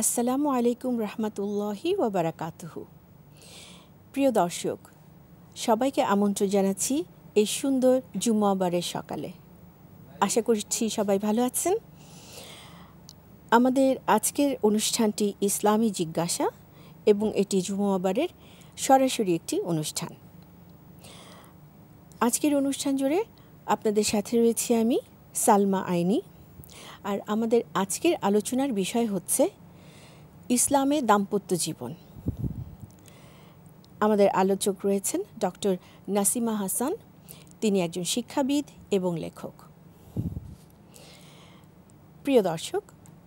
আসসালামু আলাইকুম রহমতুল্লাহি ওয়া বারাকাতুহু। প্রিয় দর্শক, সবাইকে আমন্ত্রণ জানাচ্ছি এই সুন্দর জুম্মাবারের সকালে। আশা করছি সবাই ভালো আছেন। আমাদের আজকের অনুষ্ঠানটি ইসলামী জিজ্ঞাসা এবং এটি জুম্মাবারের সরাসরি একটি অনুষ্ঠান। আজকের অনুষ্ঠান জুড়ে আপনাদের সাথে রয়েছি আমি সালমা আইনি। আর আমাদের আজকের আলোচনার বিষয় হচ্ছে ইসলামে দাম্পত্য জীবন। আমাদের আলোচক রয়েছেন ডক্টর নাসিমা হাসান। তিনি একজন শিক্ষাবিদ এবং লেখক। প্রিয় দর্শক,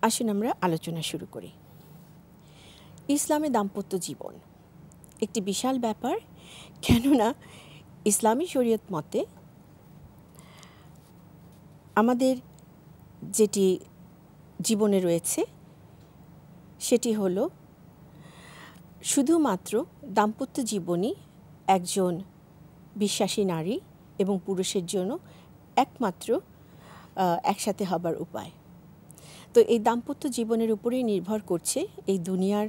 আসুন আমরা আলোচনা শুরু করি। ইসলামে দাম্পত্য জীবন একটি বিশাল ব্যাপার, কেননা ইসলামী শরীয়ত মতে আমাদের যেটি জীবনে রয়েছে সেটি হলো শুধুমাত্র দাম্পত্য জীবনই একজন বিশ্বাসী নারী এবং পুরুষের জন্য একমাত্র একসাথে হবার উপায়। তো এই দাম্পত্য জীবনের উপরেই নির্ভর করছে এই দুনিয়ার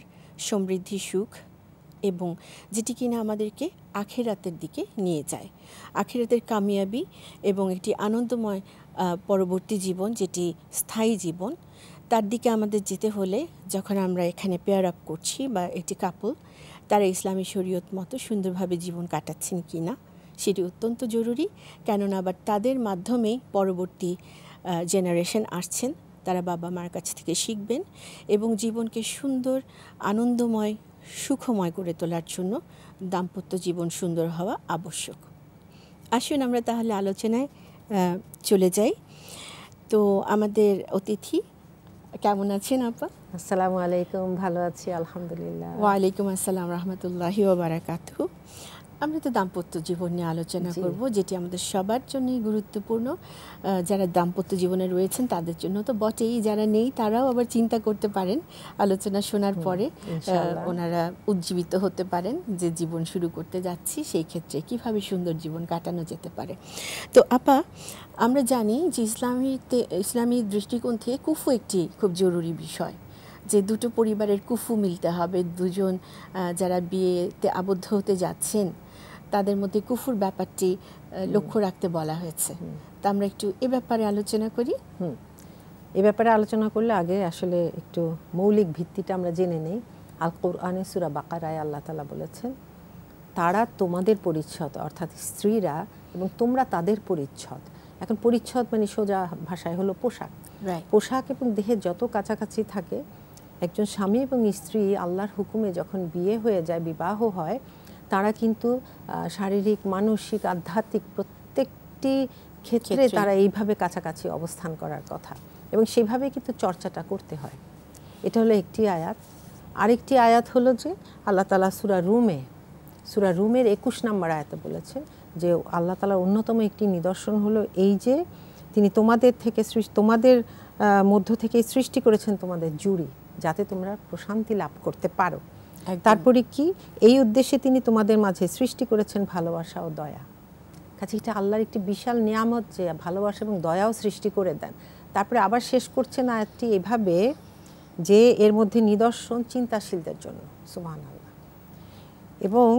সমৃদ্ধি, সুখ এবং যেটি কিনা আমাদেরকে আখিরাতের দিকে নিয়ে যায়, আখিরাতের কামিয়াবি এবং একটি আনন্দময় পরবর্তী জীবন, যেটি স্থায়ী জীবন। তার দিকে আমাদের যেতে হলে যখন আমরা এখানে পেয়ার আপ করছি বা একটি কাপল তারা ইসলামী শরীয়ত মতো সুন্দরভাবে জীবন কাটাচ্ছেন কি না সেটি অত্যন্ত জরুরি, কেননা আবার তাদের মাধ্যমেই পরবর্তী জেনারেশন আসছেন, তারা বাবা মার কাছ থেকে শিখবেন এবং জীবনকে সুন্দর, আনন্দময়, সুখময় করে তোলার জন্য দাম্পত্য জীবন সুন্দর হওয়া আবশ্যক। আসুন আমরা তাহলে আলোচনায় চলে যাই। তো আমাদের অতিথি কেমন আছেন আপা? আসসালামু আলাইকুম, ভালো আছি আলহামদুলিল্লাহ। ওয়ালাইকুম আসসালাম রহমতুল্লাহি ওয়া বারাকাতুহু। আমরা তো দাম্পত্য জীবন নিয়ে আলোচনা করব, যেটি আমাদের সবার জন্যই গুরুত্বপূর্ণ। যারা দাম্পত্য জীবনে রয়েছেন তাদের জন্য তো বটেই, যারা নেই তারাও আবার চিন্তা করতে পারেন আলোচনা শোনার পরে, ওনারা উজ্জীবিত হতে পারেন যে জীবন শুরু করতে যাচ্ছি, সেই ক্ষেত্রে কিভাবে সুন্দর জীবন কাটানো যেতে পারে। তো আপা, আমরা জানি যে ইসলামী দৃষ্টিকোণ থেকে কুফু একটি খুব জরুরি বিষয়, যে দুটো পরিবারের কুফু মিলতে হবে। দুজন যারা বিয়েতে আবদ্ধ হতে যাচ্ছেন তাদের মধ্যে কুফুর ব্যাপারটি লক্ষ্য রাখতে বলা হয়েছে। তা আমরা একটু এ ব্যাপারে আলোচনা করি। এ ব্যাপারে আলোচনা করলে আগে আসলে একটু মৌলিক ভিত্তিটা আমরা জেনে নেই। আল কোরআনে সূরা বাকারায় আল্লাহ তাআলা বলেছেন, তারা তোমাদের পরিচ্ছদ, অর্থাৎ স্ত্রীরা, এবং তোমরা তাদের পরিচ্ছদ। এখন পরিচ্ছদ মানে সোজা ভাষায় হলো পোশাক। পোশাক এবং দেহের যত কাছাকাছি থাকে, একজন স্বামী এবং স্ত্রী আল্লাহর হুকুমে যখন বিয়ে হয়ে যায়, বিবাহ হয়, তারা কিন্তু শারীরিক, মানসিক, আধ্যাত্মিক প্রত্যেকটি ক্ষেত্রে তারা এইভাবে কাছাকাছি অবস্থান করার কথা, এবং সেভাবে কিন্তু চর্চাটা করতে হয়। এটা হলো একটি আয়াত। আরেকটি আয়াত হলো যে আল্লাহ তাআলা সূরা রুমের 21 নম্বর আয়াতে বলেছেন যে আল্লাহ তাআলার অন্যতম একটি নিদর্শন হলো এই যে তিনি তোমাদের মধ্য থেকে সৃষ্টি করেছেন তোমাদের জুড়ি, যাতে তোমরা প্রশান্তি লাভ করতে পারো। তারপরে কি, এই উদ্দেশ্যে তিনি তোমাদের মাঝে সৃষ্টি করেছেন ভালোবাসা ও দয়া। কাছে এটা আল্লাহর একটি বিশাল নিয়ামত যে ভালোবাসা এবং দয়াও সৃষ্টি করে দেন। তারপরে আবার শেষ করছেন আয়াতটি এভাবে যে এর মধ্যে নিদর্শন চিন্তাশীলদের জন্য, সুবহানাল্লাহ, এবং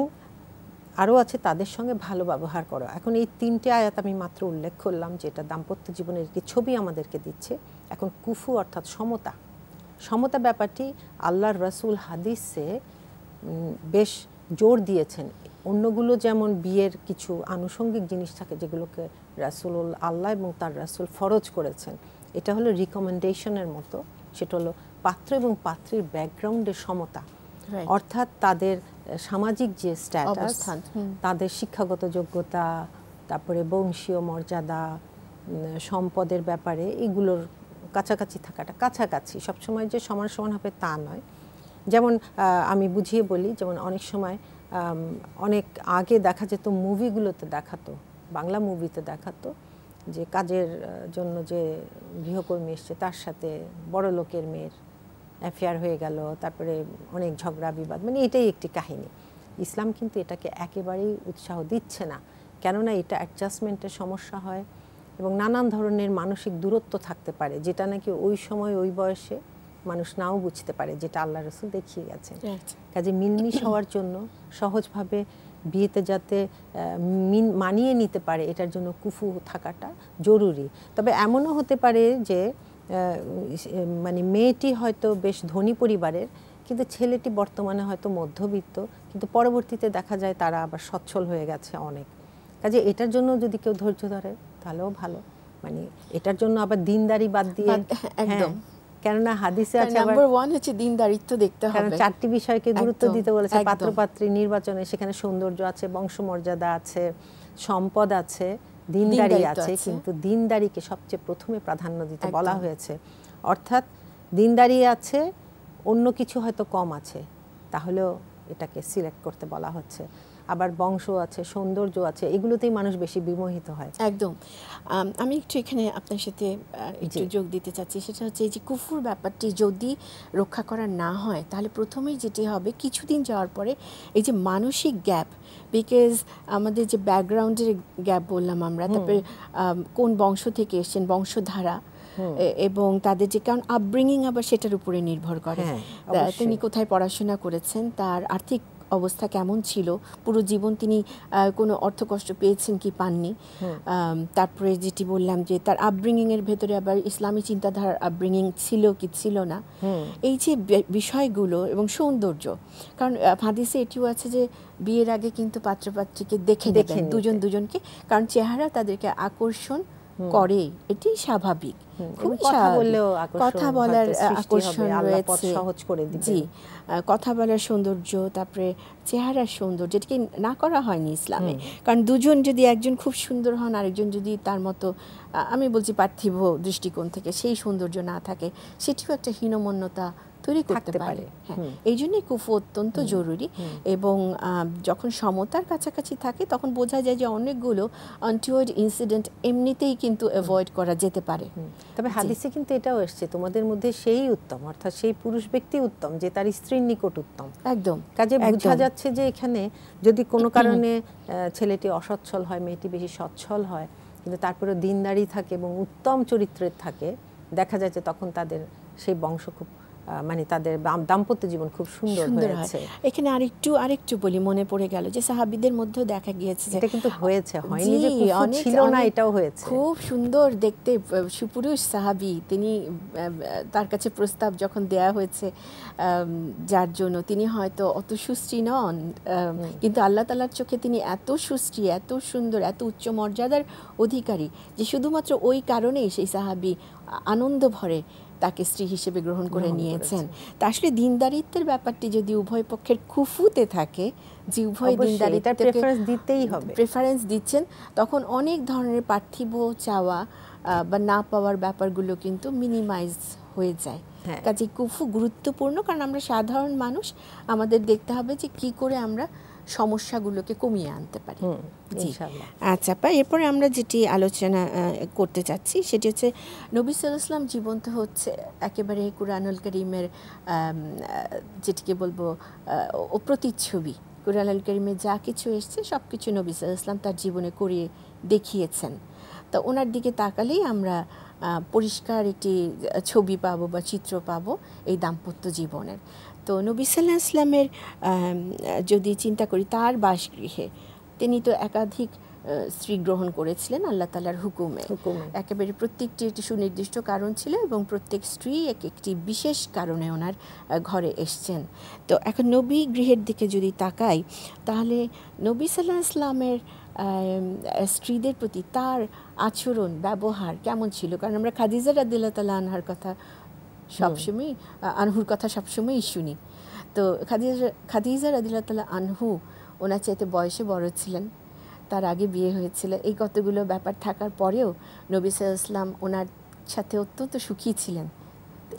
আরও আছে তাদের সঙ্গে ভালো ব্যবহার করো। এখন এই তিনটে আয়াত আমি মাত্র উল্লেখ করলাম, যেটা দাম্পত্য জীবনের একটি ছবি আমাদেরকে দিচ্ছে। এখন কুফু অর্থাৎ সমতা ব্যাপারটি আল্লাহর রাসূল হাদিসে বেশ জোর দিয়েছেন। অন্যগুলো যেমন বিয়ের কিছু আনুষঙ্গিক জিনিস থাকে যেগুলোকে আল্লাহ এবং তার রাসূল ফরজ করেছেন, এটা হলো রিকমেন্ডেশনের মতো। সেটা হলো পাত্র এবং পাত্রীর ব্যাকগ্রাউন্ডের সমতা, অর্থাৎ তাদের সামাজিক যে স্ট্যাটাস, তাদের শিক্ষাগত যোগ্যতা, তারপরে বংশীয় মর্যাদা, সম্পদের ব্যাপারে এগুলোর কাছাকাছি থাকাটা। কাছাকাছি সবসময় যে সমান সমান হবে তা নয়। যেমন আমি বুঝিয়ে বলি, যেমন অনেক সময় অনেক আগে দেখা যেত, মুভিগুলোতে দেখাতো, বাংলা মুভিতে দেখাতো যে কাজের জন্য যে গৃহকর্মী এসছে তার সাথে বড় লোকের মেয়ের অ্যাফেয়ার হয়ে গেল, তারপরে অনেক ঝগড়া বিবাদ, মানে এটাই একটি কাহিনী। ইসলাম কিন্তু এটাকে একেবারেই উৎসাহ দিচ্ছে না, কেননা এটা অ্যাডজাস্টমেন্টের সমস্যা হয় এবং নানান ধরনের মানসিক দূরত্ব থাকতে পারে, যেটা নাকি ওই সময় ওই বয়সে মানুষ নাও বুঝতে পারে, যেটা আল্লাহ রসুল দেখিয়ে গেছেন। Right. কাজে মিলমিশ হওয়ার জন্য, সহজভাবে বিয়েতে যাতে মানিয়ে নিতে পারে, এটার জন্য কুফু থাকাটা জরুরি। তবে এমনও হতে পারে যে মানে মেয়েটি হয়তো বেশ ধনী পরিবারের, কিন্তু ছেলেটি বর্তমানে হয়তো মধ্যবিত্ত, কিন্তু পরবর্তীতে দেখা যায় তারা আবার সচ্ছল হয়ে গেছে অনেক। কাজে এটার জন্য যদি কেউ ধৈর্য ধরে তাহলেও ভালো। মানে এটার জন্য আবার দিনদারি বাদ দিয়ে, একদম, কেননা হাদিসে আছে আবার নাম্বার 1 হচ্ছে দিনদারিত্ব দেখতে হবে, কারণ 4টি বিষয়কে গুরুত্ব একদম, দিতে বলেছে। একদম। পাত্রপাত্রী নির্বাচনে সেখানে সৌন্দর্য আছে, বংশমর্যাদা আছে, সম্পদ আছে, দিনদারি দিনদারিত্ব আছে, আছে। কিন্তু দিনদারিকে সবচেয়ে প্রথমে প্রাধান্য দিতে একদম। বলা হয়েছে। অর্থাৎ দিনদারি আছে, অন্য কিছু হয়তো কম আছে, তাহলেও এটাকে সিলেক্ট করতে বলা হচ্ছে। আবার বংশ আছে, সৌন্দর্য আছে, এগুলোতেই মানুষ বেশি বিমোহিত হয়। একদম। আমি একটু এখানে আপনার সাথে একটু যোগ দিতে চাচ্ছি, সেটা হচ্ছে এই যে কুফুর ব্যাপারটি যদি রক্ষা করা না হয়, তাহলে প্রথমেই যেটি হবে কিছুদিন যাওয়ার পরে এই যে মানসিক গ্যাপ, বিকজ আমাদের যে ব্যাকগ্রাউন্ডের গ্যাপ বললাম আমরা, তারপরে কোন বংশ থেকে এসেছেন, বংশধারা, এবং তাদের যে কারণ আপব্রিঙ্গিং আবার সেটার উপরে নির্ভর করে। তিনি কোথায় পড়াশোনা করেছেন, তার আর্থিক অবস্থা কেমন ছিল, পুরো জীবন তিনি কোনো অর্থকষ্ট পেয়েছেন কি পাননি, তারপরে যেটি বললাম যে তার আপব্রিঙ্গিংয়ের ভেতরে আবার ইসলামী চিন্তাধারার আপব্রিঙ্গিং ছিল কি ছিল না, এই যে বিষয়গুলো, এবং সৌন্দর্য। কারণ হাদিসে এটিও আছে যে বিয়ের আগে কিন্তু পাত্রপাত্রীকে দেখে নেবেন দুজন দুজনকে, কারণ চেহারা তাদেরকে আকর্ষণ করে, এটি স্বাভাবিক। কথা বলার আকর্ষণ রয়েছে, সহজ করে দিবে। জি, কথা বলার সৌন্দর্য, তারপরে চেহারার সৌন্দর্য, যেটাকে না করা হয়নি ইসলামে। কারণ দুজন যদি, একজন খুব সুন্দর হন, আরেকজন যদি তার মতো, আমি বলছি পার্থিব দৃষ্টিকোণ থেকে সেই সৌন্দর্য না থাকে, সেটিও একটা হীনমন্যতা তৈরি করতে পারে। হ্যাঁ, এই জন্যই কুফু অত্যন্ত জরুরি। এবং যখন সমতার কাছাকাছি থাকে, তখন বোঝা যায় যে অনেকগুলো আনটুয়ার্ড ইনসিডেন্ট এমনিতেই কিন্তু অ্যাভয়েড করা যেতে পারে। তবে হাদিসে কিন্তু এটাও এসছে, তোমাদের মধ্যে সেই উত্তম, অর্থাৎ সেই পুরুষ ব্যক্তি উত্তম যে তার স্ত্রীর নিকট উত্তম। একদম। কাজে বোঝা যাচ্ছে যে এখানে যদি কোনো কারণে ছেলেটি অসচ্ছল হয়, মেয়েটি বেশি সচ্ছল হয়, কিন্তু তারপরে দিনদারি থাকে এবং উত্তম চরিত্রের থাকে, দেখা যায় যে তখন তাদের সেই বংশ খুব, মানে তাদের দাম্পত্য জীবন খুব সুন্দর হয়েছে। এখানে আরেকটু বলি, মনে পড়ে গেল যে সাহাবীদের মধ্যেও দেখা গিয়েছে যে এটা কিন্তু হয়েছে, হয়নি যে কুফু ছিল না, এটাও হয়েছে। খুব সুন্দর দেখতে সুপুরুষ সাহাবী, তিনি, তার কাছে প্রস্তাব যখন দেয়া হয়েছে, যার জন্য তিনি হয়তো অত সুশ্রী নন, কিন্তু আল্লাহ তাআলার চোখে তিনি এত সুশ্রী, এত সুন্দর, এত উচ্চ মর্যাদার অধিকারী যে শুধুমাত্র ওই কারণেই সেই সাহাবী আনন্দ ভরে তাকে স্ত্রী হিসেবে গ্রহণ করে নিয়েছেন। তা আসলে দিনদারিত্বের ব্যাপারটি যদি উভয় পক্ষের খুফুতে থাকে, যে উভয় দিনদারিত্বকে প্রেফারেন্স দিচ্ছেন, তখন অনেক ধরনের পার্থিব চাওয়া বা না পাওয়ার ব্যাপারগুলো কিন্তু মিনিমাইজ হয়ে যায়। কাজে কুফু গুরুত্বপূর্ণ, কারণ আমরা সাধারণ মানুষ, আমাদের দেখতে হবে যে কি করে আমরা সমস্যাগুলোকে কমিয়ে আনতে পারি। আচ্ছা, এরপরে আমরা যেটি আলোচনা করতে চাচ্ছি সেটি হচ্ছে নবী সাল্লাল্লাহু আলাইহি ওয়াসাল্লাম জীবন্ত হচ্ছে একেবারে কুরআনুল কারীমের যেটিকে বলবো প্রতিচ্ছবি। কুরআনুল কারীমে যা কিছু এসছে সব কিছু নবী সাল্লাল্লাহু আলাইহি ওয়াসাল্লাম তার জীবনে করিয়ে দেখিয়েছেন। তো ওনার দিকে তাকালেই আমরা পরিষ্কার একটি ছবি পাবো বা চিত্র পাবো এই দাম্পত্য জীবনের। তো নবী সাল্লাল্লাহু আলাইহি ওয়াসাল্লামের যদি চিন্তা করি, তার বাসগৃহে তিনি তো একাধিক স্ত্রী গ্রহণ করেছিলেন আল্লাহ তাআলার হুকুমে। একেবারে প্রত্যেকটি একটি সুনির্দিষ্ট কারণ ছিল, এবং প্রত্যেক স্ত্রী একটি বিশেষ কারণে ওনার ঘরে এসছেন। তো এখন নবী গৃহের দিকে যদি তাকাই, তাহলে নবী সাল্লাল্লাহু আলাইহি ওয়াসাল্লামের স্ত্রীদের প্রতি তার আচরণ, ব্যবহার কেমন ছিল? কারণ আমরা খাদিজা রাদিয়াল্লাহু তাআলা আনহার কথা সবসময়, আনহুর কথা সবসময়ই শুনি। তো খাদিজা রাদিয়াল্লাহু তাআলা আনহু ওনার চাইতে বয়সে বড় ছিলেন, তার আগে বিয়ে হয়েছিল। এই কতগুলো ব্যাপার থাকার পরেও নবী সাল্লাল্লাহু আলাইহি ওয়াসাল্লাম ওনার সাথে অত্যন্ত সুখী ছিলেন।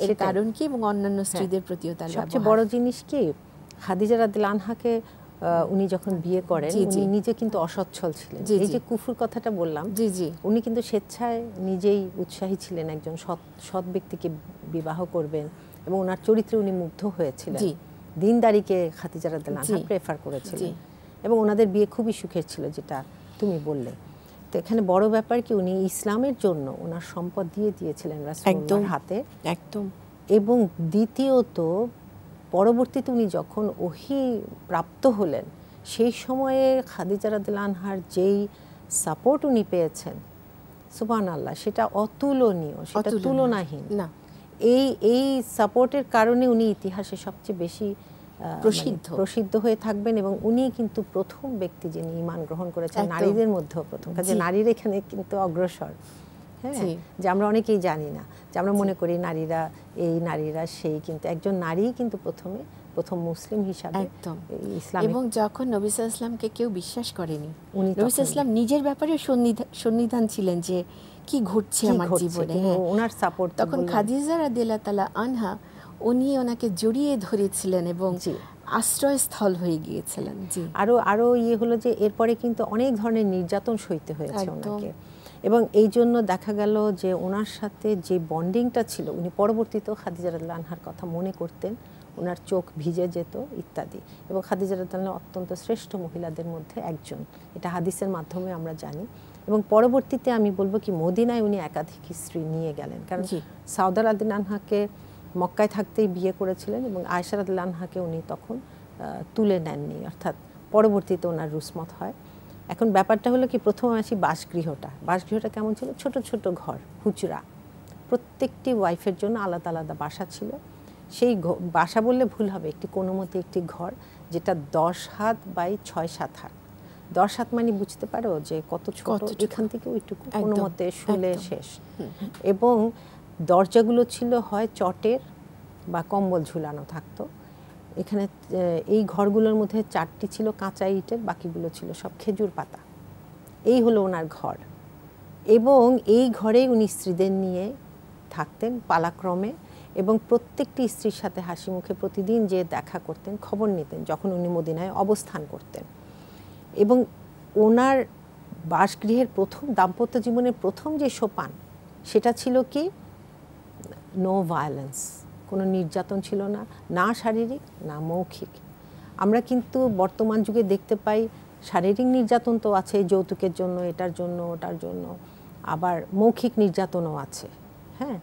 এর কারণ কি? এবং অন্যান্য স্ত্রীদের প্রতিও তার সবচেয়ে বড় জিনিস কি, খাদিজা রাদিয়াল্লাহু আনহাকে উনি যখন বিয়ে করেন, উনি নিজে কিন্তু অসচ্ছল ছিলেন। এই যে কুফুর কথাটা বললাম, উনি কিন্তু স্বেচ্ছায় নিজেই উৎসাহী ছিলেন একজন সৎ ব্যক্তিকে বিবাহ করবেন, এবং ওনার চরিত্রে উনি মুগ্ধ হয়েছিলেন। দিনদারিকে খাদিজা রাদিয়াল্লাহু আনহা প্রেফার করেছিলেন, এবং ওনাদের বিয়ে খুবই সুখের ছিল, যেটা তুমি বললে। তো এখানে বড় ব্যাপার কি, উনি ইসলামের জন্য ওনার সম্পদ দিয়ে দিয়েছিলেন রাসূলুল্লাহর হাতে। একদম। এবং দ্বিতীয়ত পরবর্তীতে উনি যখন ওহী প্রাপ্ত হলেন সেই সময়ে খাদিজা রাদিয়াল্লাহু আনহার যেই সাপোর্ট উনি পেয়েছেন, সুবহানাল্লাহ, সেটা অতুলনীয়, সেটা তুলনাহীন। না, এই সাপোর্টের কারণে উনি ইতিহাসে সবচেয়ে বেশি প্রসিদ্ধ হয়ে থাকবেন এবং উনি কিন্তু প্রথম ব্যক্তি যিনি ঈমান গ্রহণ করেছেন নারীদের মধ্যেও প্রথম। কাজে নারীর এখানে কিন্তু অগ্রসর, হ্যাঁ, যে আমরা অনেকেই জানি না, যে আমরা মনে করি নারীরা সেই, কিন্তু একজন নারী কিন্তু প্রথম মুসলিম হিসাবে ইসলাম। এবং যখন নবী সাল্লাল্লাহু আলাইহি ওয়াসাল্লামকে কেউ বিশ্বাস করেনি, নবী সাল্লাল্লাহু আলাইহি ওয়াসাল্লাম নিজের ব্যাপারে সন্নিধান ছিলেন যে কি ঘটছে আমার জীবনে, ওনার সাপোর্ট। তখন খাদিজা রাদিয়াল্লাহু তাআলা আনহা উনি ওনাকে জড়িয়ে ধরেছিলেন এবং আশ্রয়স্থল হয়ে গিয়েছিলেন। জি, আরো হলো যে এরপরে কিন্তু অনেক ধরনের নির্যাতন সইতে হয়েছে ওনাকে, এবং এই জন্য দেখা গেল যে ওনার সাথে যে বন্ডিংটা ছিল, উনি পরবর্তীতেও খাদিজা রাদিয়াল্লাহু আনহার কথা মনে করতেন, ওনার চোখ ভিজে যেত ইত্যাদি। এবং খাদিজা রাদিয়াল্লাহু আনহা অত্যন্ত শ্রেষ্ঠ মহিলাদের মধ্যে একজন, এটা হাদিসের মাধ্যমে আমরা জানি। এবং পরবর্তীতে আমি বলবো কি মদিনায় উনি একাধিক স্ত্রী নিয়ে গেলেন, কারণ সাউদা রাদিয়াল্লাহু আনহাকে মক্কায় থাকতেই বিয়ে করেছিলেন এবং আয়েশা রাদিয়াল্লাহু আনহাকে উনি তখন তুলে নেননি, অর্থাৎ পরবর্তীতে ওনার রুসমত হয়। এখন ব্যাপারটা হলো কি, প্রথমে আসি বাসগৃহটা কেমন ছিল? ছোট ছোট ঘর, হুজরা, প্রত্যেকটি ওয়াইফের জন্য আলাদা আলাদা বাসা ছিল। সেই বাসা বললে ভুল হবে, একটি কোনো মতে একটি ঘর যেটা 10 হাত বাই 6-7 হাত। 10 হাত মানে বুঝতে পারো যে কত ছোট, এখান থেকে ওইটুকু কোনো মতে শুলে শেষ। এবং দরজাগুলো ছিল হয় চটের বা কম্বল ঝুলানো থাকতো। এখানে এই ঘরগুলোর মধ্যে 4টি ছিল কাঁচা ইটের, বাকিগুলো ছিল সব খেজুর পাতা। এই হলো ওনার ঘর, এবং এই ঘরেই উনি স্ত্রীদের নিয়ে থাকতেন পালাক্রমে, এবং প্রত্যেকটি স্ত্রীর সাথে হাসি মুখে প্রতিদিন যে দেখা করতেন, খবর নিতেন যখন উনি মদিনায় অবস্থান করতেন। এবং ওনার বাসগৃহের প্রথম দাম্পত্য জীবনের প্রথম যে সোপান, সেটা ছিল কি নো ভায়োলেন্স, কোনো নির্যাতন ছিল না, না শারীরিক না মৌখিক। আমরা কিন্তু বর্তমান যুগে দেখতে পাই শারীরিক নির্যাতন তো আছে যৌতুকের জন্য, এটার জন্য ওটার জন্য, আবার মৌখিক নির্যাতনও আছে, হ্যাঁ,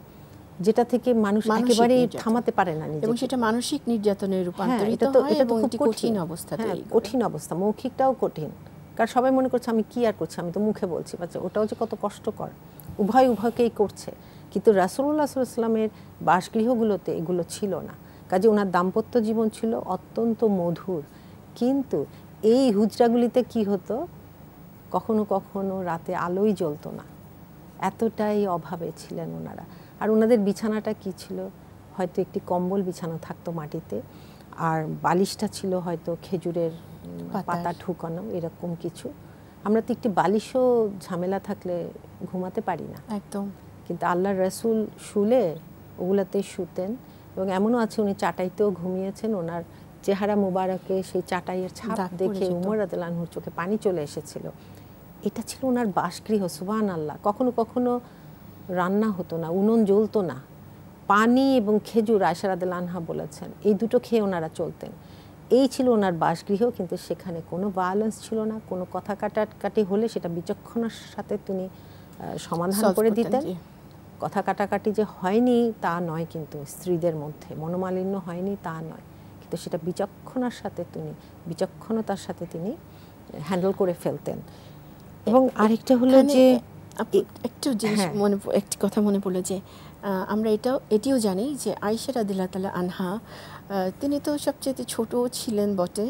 যেটা থেকে মানুষ একেবারেই থামাতে পারে না নিজেকে, এবং সেটা মানসিক নির্যাতনে রূপান্তরিত হয় এবং এটি কঠিন অবস্থা। কঠিন অবস্থা, মৌখিকটাও কঠিন, কারণ সবাই মনে করছে আমি কি আর করছি, আমি তো মুখে বলছি, বাচ্চা ওটাও যে কত কষ্টকর, উভয়কেই করছে। কিন্তু রাসূলুল্লাহ সাল্লাল্লাহু আলাইহি ওয়াসাল্লামের বাসগৃহগুলোতে এগুলো ছিল না, কাজে ওনার দাম্পত্য জীবন ছিল অত্যন্ত মধুর। কিন্তু এই হুজরাগুলিতে কি হতো, কখনো কখনো রাতে আলোই জ্বলতো না, এতটাই অভাবে ছিলেন ওনারা। আর ওনাদের বিছানাটা কি ছিল, হয়তো একটি কম্বল বিছানা থাকতো মাটিতে, আর বালিশটা ছিল হয়তো খেজুরের পাতা ঠুকানো, এরকম কিছু। আমরা তো একটি বালিশও ঝামেলা থাকলে ঘুমাতে পারি না একদম, কিন্তু আল্লাহর রাসূল শুলে ওগুলাতে শুতেন। এবং এমনও আছে উনি চাটাইতেও ঘুমিয়েছেন, ওনার চেহারা মুবারকে সেই চাটাইয়ের ছাপ দেখে উমর রাদিয়াল্লাহু আনহুর চোখে পানি চলে এসেছিল। এটা ছিল ওনার বাসগৃহ, সুবহানাল্লাহ। কখনো কখনো রান্না হতো না, উনুন জ্বলতো না, পানি এবং খেজুর, আয়েশা রাদিয়াল্লাহু আনহা বলেছেন, এই দুটো খেয়ে ওনারা চলতেন। এই ছিল ওনার বাসগৃহ, কিন্তু সেখানে কোনো ভায়োলেন্স ছিল না, কোনো কথা কাটাকাটি হলে সেটা বিচক্ষণার সাথে তিনি সমাধান করে দিতেন। কথা কাটাকাটি যে হয়নি তা নয়, কিন্তু স্ত্রীদের মধ্যে মনোমালিন্য হয়নি তা নয়, কিন্তু সেটা বিচক্ষণতার সাথে তিনি হ্যান্ডেল করে ফেলতেন। এবং আরেকটা হলো যে একটি কথা মনে পড়লো যে আমরা এটিও জানি যে আয়েশা রাদিয়াল্লাহু তাআলা আনহা তিনি তো সবচেয়ে ছোট ছিলেন বটে,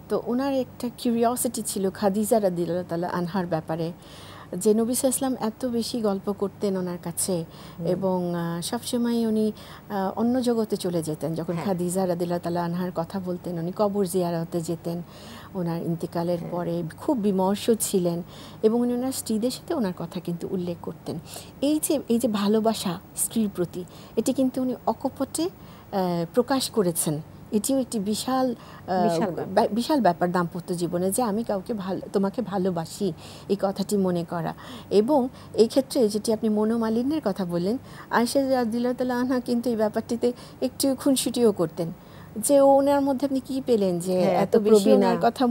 তো ওনার একটা কিউরিওসিটি ছিল খাদিজা রাদিয়াল্লাহু তাআলা আনহার ব্যাপারে, যে নবী সাল্লাল্লাহু আলাইহি ওয়াসাল্লাম এত বেশি গল্প করতেন ওনার কাছে, এবং সবসময় উনি অন্য জগতে চলে যেতেন যখন খাদিজা রাদিয়াল্লাহু তাআলা আনহার কথা বলতেন। উনি কবর জিয়ারতে যেতেন ওনার ইন্তেকালের পরে, খুব বিমর্ষ ছিলেন, এবং উনি ওনার স্ত্রীদের সাথে ওনার কথা কিন্তু উল্লেখ করতেন। এই যে ভালোবাসা স্ত্রীর প্রতি, এটি কিন্তু উনি অকপটে প্রকাশ করেছেন। এটিও একটি বিশাল ব্যাপার দাম্পত্য জীবনে, যে আমি তোমাকে ভালোবাসি এই কথাটি মনে করা। এবং এই ক্ষেত্রে যেটি আপনি মনোমালিন্যের কথা বললেন, আয়েশা রাদিয়াল্লাহু তাআলা আনহা কিন্তু এই ব্যাপারটিতে একটু খুনসুটিও করতেন, যে ওনার মধ্যে আপনি কি পেলেন যে এত বেশি ওনার কথা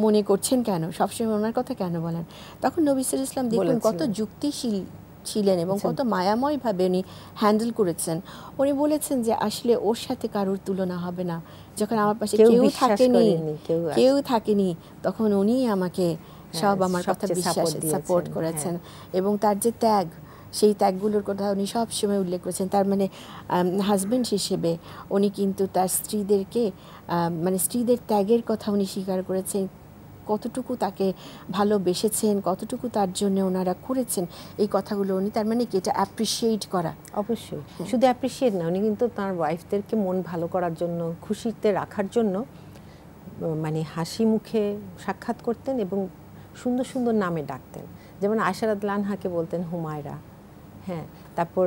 মনে করছেন কেন, সবসময় ওনার কথা কেন বলেন। তখন নবী সাল্লাল্লাহু আলাইহি ওয়াসাল্লাম দেখুন কত যুক্তিশীল ছিলেন এবং কত মায়াময়ভাবে উনি হ্যান্ডেল করেছেন। উনি বলেছেন যে আসলে ওর সাথে কারোর তুলনা হবে না, যখন আমার পাশে কেউ থাকেনি তখন উনি আমাকে সব আমার কথা বিশ্বাস সাপোর্ট করেছেন। এবং তার যে ত্যাগ, সেই ত্যাগগুলোর কথা উনি সব সময় উল্লেখ করেছেন। তার মানে হাজবেন্ড হিসেবে উনি কিন্তু তার স্ত্রীদেরকে মানে স্ত্রীদের ত্যাগের কথা উনি স্বীকার করেছেন, কতটুকু তাকে ভালোবেসেছেন, কতটুকু তার জন্য ওনারা করেছেন, এই কথাগুলো উনি, তার মানে কি এটা অ্যাপ্রিশিয়েট করা। অবশ্যই শুধু অ্যাপ্রিশিয়েট না, উনি কিন্তু তার ওয়াইফদেরকে মন ভালো করার জন্য, খুশিতে রাখার জন্য মানে হাসি মুখে সাক্ষাৎ করতেন এবং সুন্দর সুন্দর নামে ডাকতেন। যেমন আয়েশা রাদিয়াল্লাহু আনহাকে বলতেন হুমায়রা, হ্যাঁ, তারপর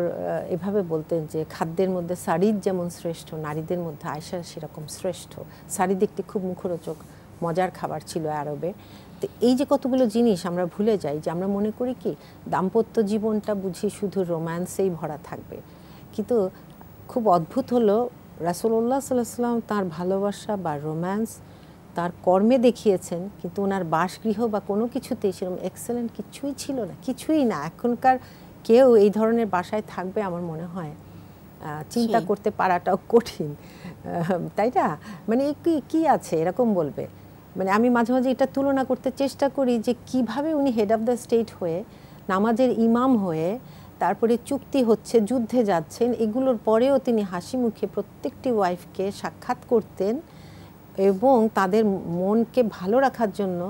এভাবে বলতেন যে খাদ্যের মধ্যে সারিদ যেমন শ্রেষ্ঠ, নারীদের মধ্যে আয়েশা সেরকম শ্রেষ্ঠ। সারিদ একটি খুব মুখরোচক মজার খাবার ছিল আরবে। তো এই যে কতগুলো জিনিস আমরা ভুলে যাই, যে আমরা মনে করি কি দাম্পত্য জীবনটা বুঝি শুধু রোম্যান্সেই ভরা থাকবে, কিন্তু খুব অদ্ভুত হলো রাসূলুল্লাহ সাল্লাল্লাহু আলাইহি ওয়াসাল্লাম তার ভালোবাসা বা রোম্যান্স তার কর্মে দেখিয়েছেন, কিন্তু ওনার বাসগৃহ বা কোনো কিছুতেই সেরকম এক্সেলেন্ট কিছুই ছিল না, কিছুই না। এখনকার কেউ এই ধরনের বাসায় থাকবে আমার মনে হয় চিন্তা করতে পারাটাও কঠিন, তাই না? মানে কি আছে এরকম বলবে। মানে আমি মাঝে মাঝে এটা তুলনা করতে চেষ্টা করি যে কিভাবে উনি হেড অফ দ্য স্টেট হয়ে, নামাজের ইমাম হয়ে, তারপরে চুক্তি হচ্ছে, যুদ্ধে যাচ্ছেন, এগুলোর পরেও তিনি হাসি মুখে প্রত্যেকটি ওয়াইফকে সাক্ষাৎ করতেন এবং তাদের মনকে ভালো রাখার জন্য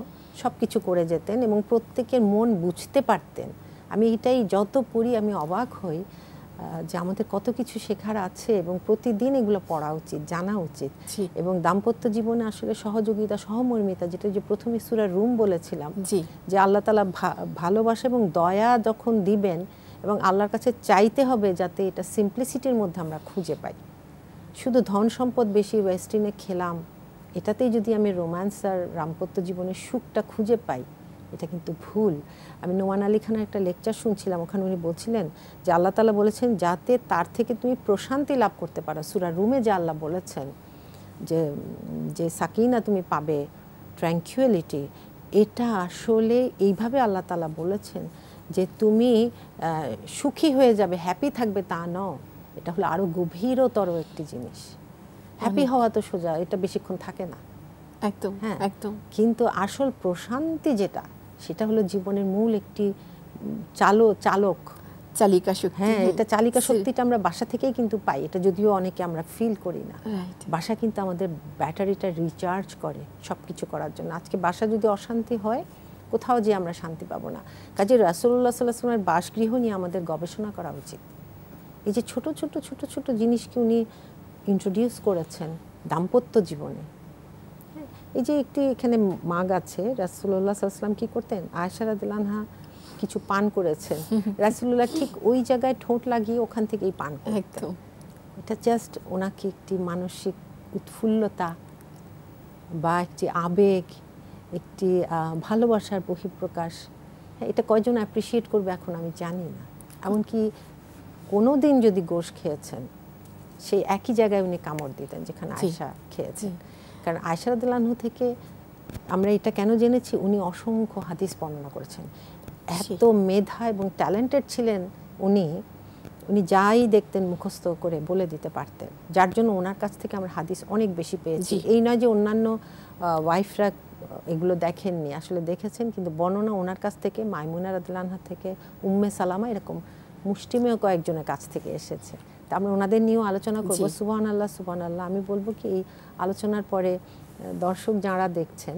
সব কিছু করে যেতেন এবং প্রত্যেকের মন বুঝতে পারতেন। আমি এটাই যত পড়ি আমি অবাক হই যে আমাদের কত কিছু শেখার আছে এবং প্রতিদিন এগুলো পড়া উচিত, জানা উচিত। এবং দাম্পত্য জীবনে আসলে সহযোগিতা, সহমর্মিতা, যেটা যে প্রথমে সূরা রুম বলেছিলাম, যে আল্লাহ তাআলা ভালোবাসা এবং দয়া যখন দিবেন, এবং আল্লাহর কাছে চাইতে হবে যাতে এটা সিম্পলিসিটির মধ্যে আমরা খুঁজে পাই। শুধু ধন সম্পদ বেশি, ওয়েস্টিনে খেলাম, এটাতেই যদি আমি রোম্যান্স আর দাম্পত্য জীবনের সুখটা খুঁজে পাই, এটা কিন্তু ভুল। আমি নোমান আলী খানের একটা লেকচার শুনছিলাম, ওখানে উনি বলছিলেন যে আল্লাহ তাআলা বলেছেন যাতে তার থেকে তুমি প্রশান্তি লাভ করতে পারো। সূরা রুমে যে আল্লাহ বলেছেন যে সাকিনা তুমি পাবে, ট্র্যাঙ্কুইলিটি, এটা আসলে এইভাবে আল্লাহ তাআলা বলেছেন যে তুমি সুখী হয়ে যাবে, হ্যাপি থাকবে তা নয়, এটা হলো আরও গভীরতর একটি জিনিস। হ্যাপি হওয়া তো সোজা, এটা বেশিক্ষণ থাকে না, একদম হ্যাঁ একদম। কিন্তু আসল প্রশান্তি যেটা, সেটা হলো জীবনের মূল একটি চালিকা শক্তি। হ্যাঁ, এটা চালিকা শক্তিটা আমরা বাসা থেকেই কিন্তু পাই, এটা যদিও অনেকে আমরা ফিল করি না। বাসা কিন্তু আমাদের ব্যাটারিটা রিচার্জ করে সব কিছু করার জন্য। আজকে বাসা যদি অশান্তি হয়, কোথাও যে আমরা শান্তি পাবো না। কাজে রাসূলুল্লাহ সাল্লাল্লাহু আলাইহি ওয়াসাল্লামের বাসগৃহ নিয়ে আমাদের গবেষণা করা উচিত। এই যে ছোট ছোট ছোট ছোট জিনিসকে উনি ইন্ট্রোডিউস করেছেন দাম্পত্য জীবনে। এই যে একটি এখানে মাগ আছে, রাসূলুল্লাহ সাল্লাল্লাহু আলাইহি ওয়াসাল্লাম কি করতেন, আয়েশা রাদিয়াল্লাহু আনহা কিছু পান করেছেন, রাসূলুল্লাহ ঠিক ওই জায়গায় ঠোঁট লাগিয়ে ওখান থেকেই পান করতেন। এটা জাস্ট ওনাকে একটি মানসিক উৎফুল্লতা বা একটি আবেগ, একটি ভালোবাসার বহিঃপ্রকাশ। এটা কয়জন অ্যাপ্রিশিয়েট করবে এখন আমি জানি না। এমনকি কোনো দিন যদি গোশ খেয়েছেন, সেই একই জায়গায় উনি কামড় দিতেন যেখানে আয়েশা খেয়েছেন। কারণ আয়েশা রাদিয়াল্লাহু আনহা থেকে আমরা এটা কেন জেনেছি, উনি অসংখ্য হাদিস বর্ণনা করেছেন। এত মেধা এবং ট্যালেন্টেড ছিলেন উনি যাই দেখতেন মুখস্থ করে বলে দিতে পারতেন, যার জন্য ওনার কাছ থেকে আমরা হাদিস অনেক বেশি পেয়েছি। এই নয় যে অন্যান্য ওয়াইফরা এগুলো দেখেননি, আসলে দেখেছেন, কিন্তু বর্ণনা ওনার কাছ থেকে, মাইমুনা রাদিয়াল্লাহু আনহা থেকে, উম্মে সালামা, এরকম মুষ্টিমেয় কয়েকজনের কাছ থেকে এসেছে। তা আমরা ওনাদের নিয়েও আলোচনা করবো। সুবহানাল্লাহ সুবহানাল্লাহ। আমি বলবো কি, এই আলোচনার পরে দর্শক যারা দেখছেন,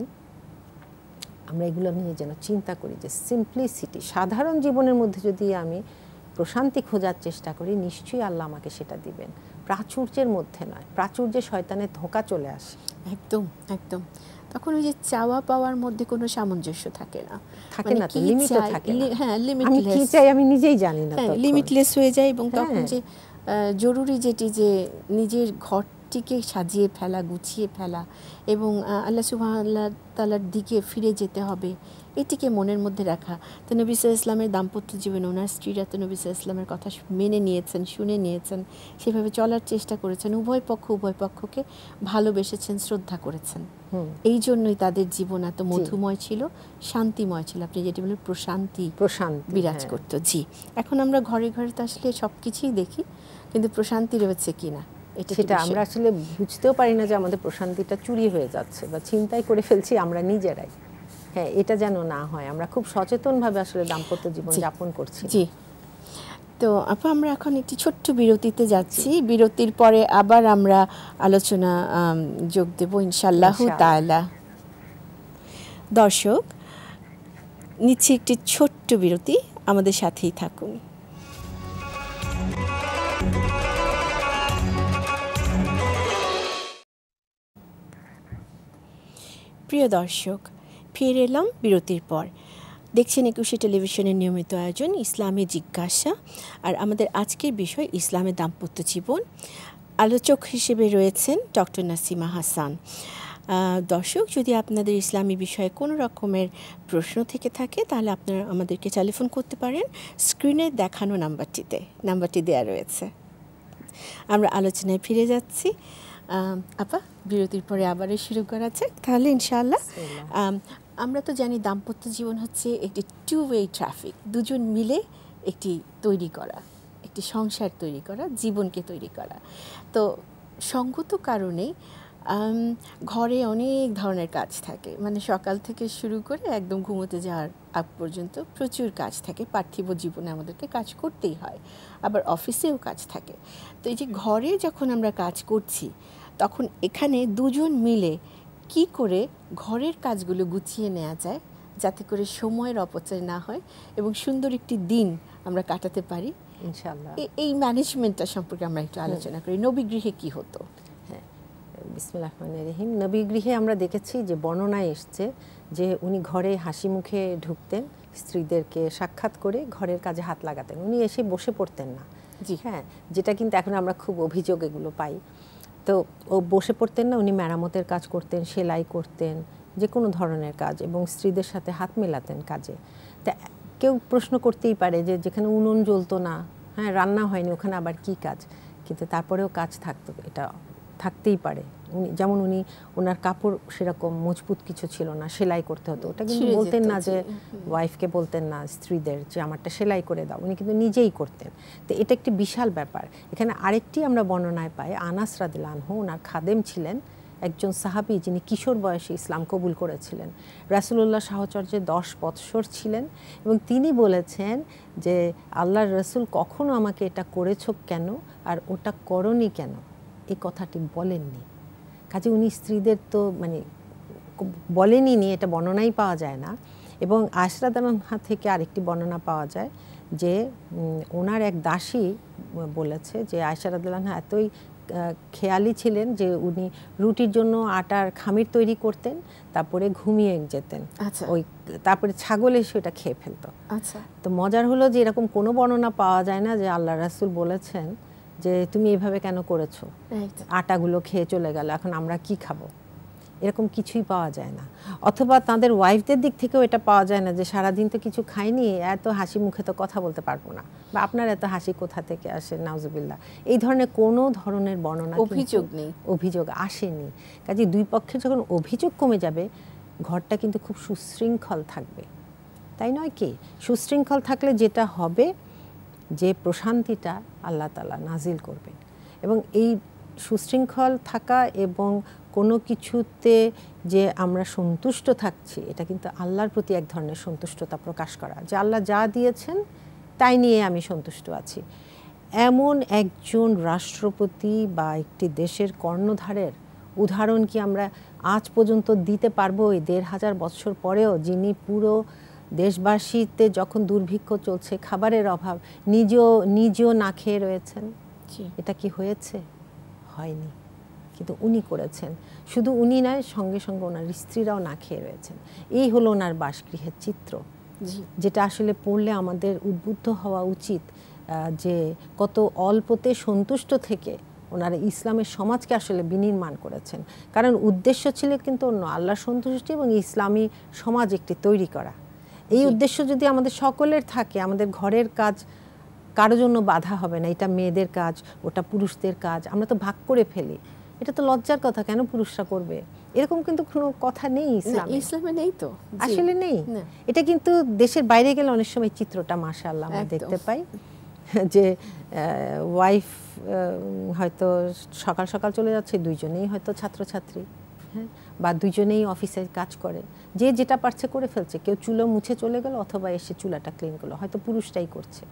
আমরা এগুলো নিয়ে যেন চিন্তা করি যে সিম্পলিসিটি, সাধারণ জীবনের মধ্যে যদি আমি প্রশান্তি খোঁজার চেষ্টা করি, নিশ্চয়ই আল্লাহ আমাকে সেটা দিবেন। প্রাচুর্যের মধ্যে নয়, প্রাচুর্যে শয়তানের ধোঁকা চলে আসে। একদম একদম। তখন ওই যে চাওয়া পাওয়ার মধ্যে কোনো সামঞ্জস্য থাকে না, তো লিমিটও থাকে না। হ্যাঁ, আমি কি চাই আমি নিজেই জানি না, লিমিটলেস হয়ে যায়। এবং তখন যে জরুরি যেটি, যে নিজের ঘর জীবনটিকে সাজিয়ে ফেলা, গুছিয়ে ফেলা এবং আল্লাহ সুবহানাহু তাআলার দিকে ফিরে যেতে হবে, এটিকে মনের মধ্যে রাখা। তো নবী সাল্লাল্লাহু আলাইহি ওয়াসাল্লামের দাম্পত্য জীবনে ওনার স্ত্রীরা তো নবী সাল্লাল্লাহু আলাইহি ওয়াসাল্লামের কথা মেনে নিয়েছেন, শুনে নিয়েছেন, সেভাবে চলার চেষ্টা করেছেন, উভয় পক্ষকে ভালোবেসেছেন, শ্রদ্ধা করেছেন। এই জন্যই তাদের জীবন এত মধুময় ছিল, শান্তিময় ছিল। আপনি যেটি বলেন প্রশান্তি বিরাজ করতো। জি, এখন আমরা ঘরে ঘরে তো আসলে সব কিছুই দেখি, কিন্তু প্রশান্তি রয়েছে কিনা সেটা আমরা আসলে বুঝতেও পারি না যে আমাদের প্রশান্তিটা চুরি হয়ে যাচ্ছে বা ছিনতাই করে ফেলছি আমরা নিজেরাই। হ্যাঁ, এটা যেন না হয়। আমরা খুব সচেতনভাবে আসলে দাম্পত্য জীবন যাপন করছি। জি, তো আপা আমরা এখন একটি ছোট্ট বিরতিতে যাচ্ছি। বিরতির পরে আবার আমরা আলোচনা যোগ দেব ইনশাআল্লাহ তাআলা। দর্শক, নিচ্ছি একটি ছোট্ট বিরতি, আমাদের সাথেই থাকুন। প্রিয় দর্শক, ফিরে এলাম বিরতির পর। দেখছেন একুশে টেলিভিশনের নিয়মিত আয়োজন ইসলামে জিজ্ঞাসা, আর আমাদের আজকের বিষয় ইসলামের দাম্পত্য জীবন। আলোচক হিসেবে রয়েছেন ডক্টর নাসিমা হাসান। দর্শক, যদি আপনাদের ইসলামী বিষয়ে কোনো রকমের প্রশ্ন থেকে থাকে তাহলে আপনারা আমাদেরকে টেলিফোন করতে পারেন স্ক্রিনে দেখানো নাম্বারটি দেওয়া রয়েছে। আমরা আলোচনায় ফিরে যাচ্ছি। আপা, বিরতির পরে আবারও শুরু করা যাক তাহলে ইনশাআল্লাহ। আমরা তো জানি দাম্পত্য জীবন হচ্ছে একটি টু ওয়ে ট্রাফিক, দুজন মিলে একটি তৈরি করা, একটি সংসার তৈরি করা, জীবনকে তৈরি করা। তো সঙ্গত কারণেই ঘরে অনেক ধরনের কাজ থাকে, মানে সকাল থেকে শুরু করে একদম ঘুমোতে যাওয়ার আগ পর্যন্ত প্রচুর কাজ থাকে। পার্থিব জীবনে আমাদেরকে কাজ করতেই হয়, আবার অফিসেও কাজ থাকে। তো এই যে ঘরে যখন আমরা কাজ করছি, তখন এখানে দুজন মিলে কি করে ঘরের কাজগুলো গুছিয়ে নেওয়া যায় যাতে করে সময়ের অপচয় না হয় এবং সুন্দর একটি দিন আমরা কাটাতে পারি ইনশাআল্লাহ, এই ম্যানেজমেন্টটা সম্পর্কে আমরা একটু আলোচনা করি। নবী গৃহে কি হতো? হ্যাঁ, বিসমিল্লাহির রহমানির রহিম। নবী গৃহে আমরা দেখেছি যে বর্ণনায় এসছে যে উনি ঘরে হাসি মুখে ঢুকতেন, স্ত্রীদেরকে সাক্ষাৎ করে ঘরের কাজে হাত লাগাতেন, উনি এসে বসে পড়তেন না। জি হ্যাঁ, যেটা কিন্তু এখন আমরা খুব অভিযোগ এগুলো পাই। তো ও বসে পড়তেন না, উনি মেরামতের কাজ করতেন, সেলাই করতেন, যে কোনো ধরনের কাজ, এবং স্ত্রীদের সাথে হাত মেলাতেন কাজে। তা কেউ প্রশ্ন করতেই পারে যে যেখানে উনুন জ্বলতো না, হ্যাঁ, রান্না হয়নি, ওখানে আবার কি কাজ? কিন্তু তারপরেও কাজ থাকতো, এটা থাকতেই পারে। যেমন ওনার কাপড় সেরকম মজবুত কিছু ছিল না, সেলাই করতে হতো। ওটা কিন্তু বলতেন না যে ওয়াইফকে বলতেন না স্ত্রীদের যে আমারটা সেলাই করে দাও, উনি কিন্তু নিজেই করতেন। তো এটা একটি বিশাল ব্যাপার। এখানে আরেকটি আমরা বর্ণনায় পাই, আনাস রাদিয়াল্লাহু আনহু ওনার খাদেম ছিলেন, একজন সাহাবী যিনি কিশোর বয়সে ইসলাম কবুল করেছিলেন। রাসূলুল্লাহ সাহচর্যে 10 বৎসর ছিলেন এবং তিনি বলেছেন যে আল্লাহর রাসূল কখনো আমাকে এটা করেছো কেন আর ওটা করনি কেন, এই কথাটি বলেননি। কাজে উনি স্ত্রীদের তো মানে বলেনই, এটা বর্ণনাই পাওয়া যায় না। এবং আয়েশা রাদিয়াল্লাহু আনহা থেকে আরেকটি বর্ণনা পাওয়া যায় যে ওনার এক দাসী বলেছে যে আয়েশা রাদিয়াল্লাহু আনহা এতই খেয়ালি ছিলেন যে উনি রুটির জন্য আটার খামির তৈরি করতেন, তারপরে ঘুমিয়ে যেতেন। ওই তারপরে ছাগল এসে ওটা খেয়ে ফেলতো। তো মজার হলো যে এরকম কোনো বর্ণনা পাওয়া যায় না যে আল্লাহ রাসূল বলেছেন যে তুমি এইভাবে কেন করেছো, আটাগুলো খেয়ে চলে গেল, এখন আমরা কি খাবো, এরকম কিছুই পাওয়া যায় না। অথবা তাদের ওয়াইফদের দিক থেকেও এটা পাওয়া যায় না যে সারাদিন তো কিছু খাইনি, এত হাসি মুখে তো কথা বলতে পারবো না, বা আপনার এত হাসি কোথা থেকে আসে, নাউজুবিল্লাহ, এই ধরনের কোনো ধরনের বর্ণনা, অভিযোগ আসেনি। কাজে দুই পক্ষের যখন অভিযোগ কমে যাবে, ঘরটা কিন্তু খুব সুশৃঙ্খল থাকবে, তাই নয় কি? সুশৃঙ্খল থাকলে যেটা হবে যে প্রশান্তিটা আল্লাহ তাআলা নাজিল করবেন। এবং এই সুশৃঙ্খল থাকা এবং কোনো কিছুতে যে আমরা সন্তুষ্ট থাকছি, এটা কিন্তু আল্লাহর প্রতি এক ধরনের সন্তুষ্টতা প্রকাশ করা, যে আল্লাহ যা দিয়েছেন তাই নিয়ে আমি সন্তুষ্ট আছি। এমন একজন রাষ্ট্রপতি বা একটি দেশের কর্ণধারের উদাহরণ কি আমরা আজ পর্যন্ত দিতে পারবো এই ১৫০০ বছর পরেও, যিনি পুরো দেশবাসীতে যখন দুর্ভিক্ষ চলছে, খাবারের অভাব, নিজেও না খেয়ে রয়েছেন? এটা কি হয়েছে? হয়নি, কিন্তু উনি করেছেন। শুধু উনি নয়, সঙ্গে সঙ্গে ওনার স্ত্রীরাও না খেয়ে রয়েছেন। এই হলো ওনার বাসগৃহের চিত্র, যেটা আসলে পড়লে আমাদের উদ্বুদ্ধ হওয়া উচিত যে কত অল্পতে সন্তুষ্ট থেকে ওনারা ইসলামের সমাজকে আসলে বিনির্মাণ করেছেন। কারণ উদ্দেশ্য ছিল কিন্তু অন্য, আল্লাহর সন্তুষ্টি এবং ইসলামী সমাজ একটি তৈরি করা। এই উদ্দেশ্য যদি আমাদের সকলের থাকে, আমাদের ঘরের কাজ কারো জন্য বাধা হবে না, এটা মেয়েদের কাজ, ওটা পুরুষদের কাজ, আমরা তো ভাগ করে ফেলি। এটা তো লজ্জার কথা, কেন পুরুষরা করবে, এরকম কিন্তু কোনো কথা নেই ইসলামে নেই তো, আসলে নেই। এটা কিন্তু দেশের বাইরে গেলে অনেক সময় চিত্রটা মাশাআল্লাহ আমরা দেখতে পাই যে ওয়াইফ হয়তো সকাল সকাল চলে যাচ্ছে, দুইজনেই হয়তো ছাত্রছাত্রী, হ্যাঁ, বা দুইজনেই অফিসে কাজ করে, যে যেটা পারছে করে ফেলছে। কেউ চুলো মুছে চলে গেল অথবা এসে চুলাটা ক্লিন করলো, হয়তো পুরুষটাই করছে।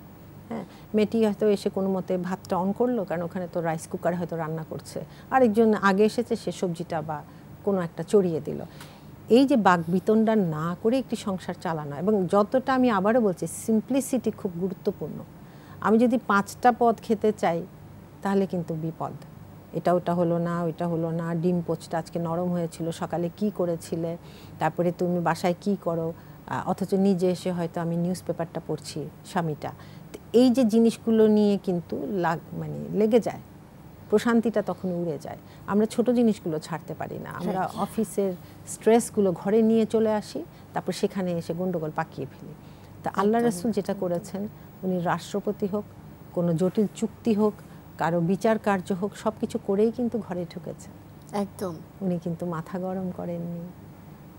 হ্যাঁ, মেয়েটি হয়তো এসে কোনো মতে ভাতটা অন করলো, কারণ ওখানে তো রাইস কুকারে হয়তো রান্না করছে, আরেকজন আগে এসেছে, সে সবজিটা বা কোনো একটা চড়িয়ে দিল। এই যে বাকবিতণ্ডা না করে একটি সংসার চালানো, এবং যতটা আমি আবারও বলছি, সিম্পলিসিটি খুব গুরুত্বপূর্ণ। আমি যদি 5টা পদ খেতে চাই তাহলে কিন্তু বিপদ। এটা ওটা হলো না, ওইটা হলো না, ডিম পোচটা আজকে নরম হয়েছিল, সকালে কি করেছিলে, তারপরে তুমি বাসায় কি করো, অথচ নিজে এসে হয়তো আমি নিউজ পেপারটা পড়ছি, স্বামীটা। এই যে জিনিসগুলো নিয়ে কিন্তু মানে লেগে যায়, প্রশান্তিটা তখন উড়ে যায়। আমরা ছোট জিনিসগুলো ছাড়তে পারি না, আমরা অফিসের স্ট্রেসগুলো ঘরে নিয়ে চলে আসি, তারপর সেখানে এসে গন্ডগোল পাকিয়ে ফেলি। তা আল্লাহ রাসূল যেটা করেছেন, উনি রাষ্ট্রপতি হোক, কোনো জটিল চুক্তি হোক, কারো বিচার কার্য হোক, সব কিছু করেই কিন্তু ঘরে ঢুকেছেন। একদম, উনি কিন্তু মাথা গরম করেননি,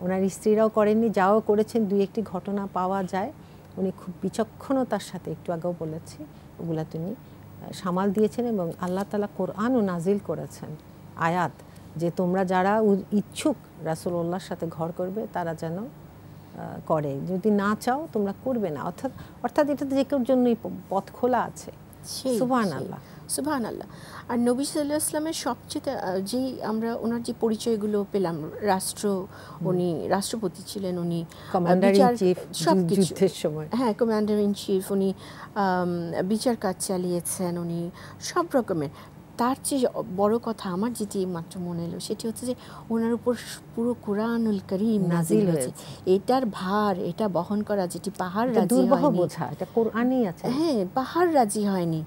ওনার স্ত্রীরাও করেননি। যাও করেছেন, 2-1টি ঘটনা পাওয়া যায়, উনি খুব বিচক্ষণতার সাথে, একটু আগেও বলেছি, ওগুলা তিনি সামাল দিয়েছেন। এবং আল্লাহ তাআলা কোরআনও নাজিল করেছেন আয়াত, যে তোমরা যারা ইচ্ছুক রাসূলুল্লাহর সাথে ঘর করবে তারা যেন করে, যদি না চাও তোমরা করবে না। অর্থাৎ এটা যে কেউর জন্যই পথ খোলা আছে। সুবহানাল্লাহ, সুবহানাল্লাহ। আর নবী সাল্লাল্লাহু আলাইহি ওয়াসাল্লামের সবচেয়ে যেই আমরা ওনার যে পরিচয়গুলো পেলাম, উনি রাষ্ট্রপতি ছিলেন, উনি কমান্ডার ইন চিফ যুদ্ধের সময়, হ্যাঁ, কমান্ডার ইন চিফ, উনি বিচার কাজ চালিয়েছেন, উনি সব রকমের। তার চেয়ে বড় কথা আমার যেটি মাত্র মনে এলো, সেটি হচ্ছে যে ওনার উপর পুরো কুরআনুল কারীম নাজিল হয়েছে। এটার ভার, এটা বহন করা, যেটি পাহাড় রাজি হয়নি, বোঝা, এটা কোরআনই আছে। হ্যাঁ, পাহাড় রাজি হয়নি।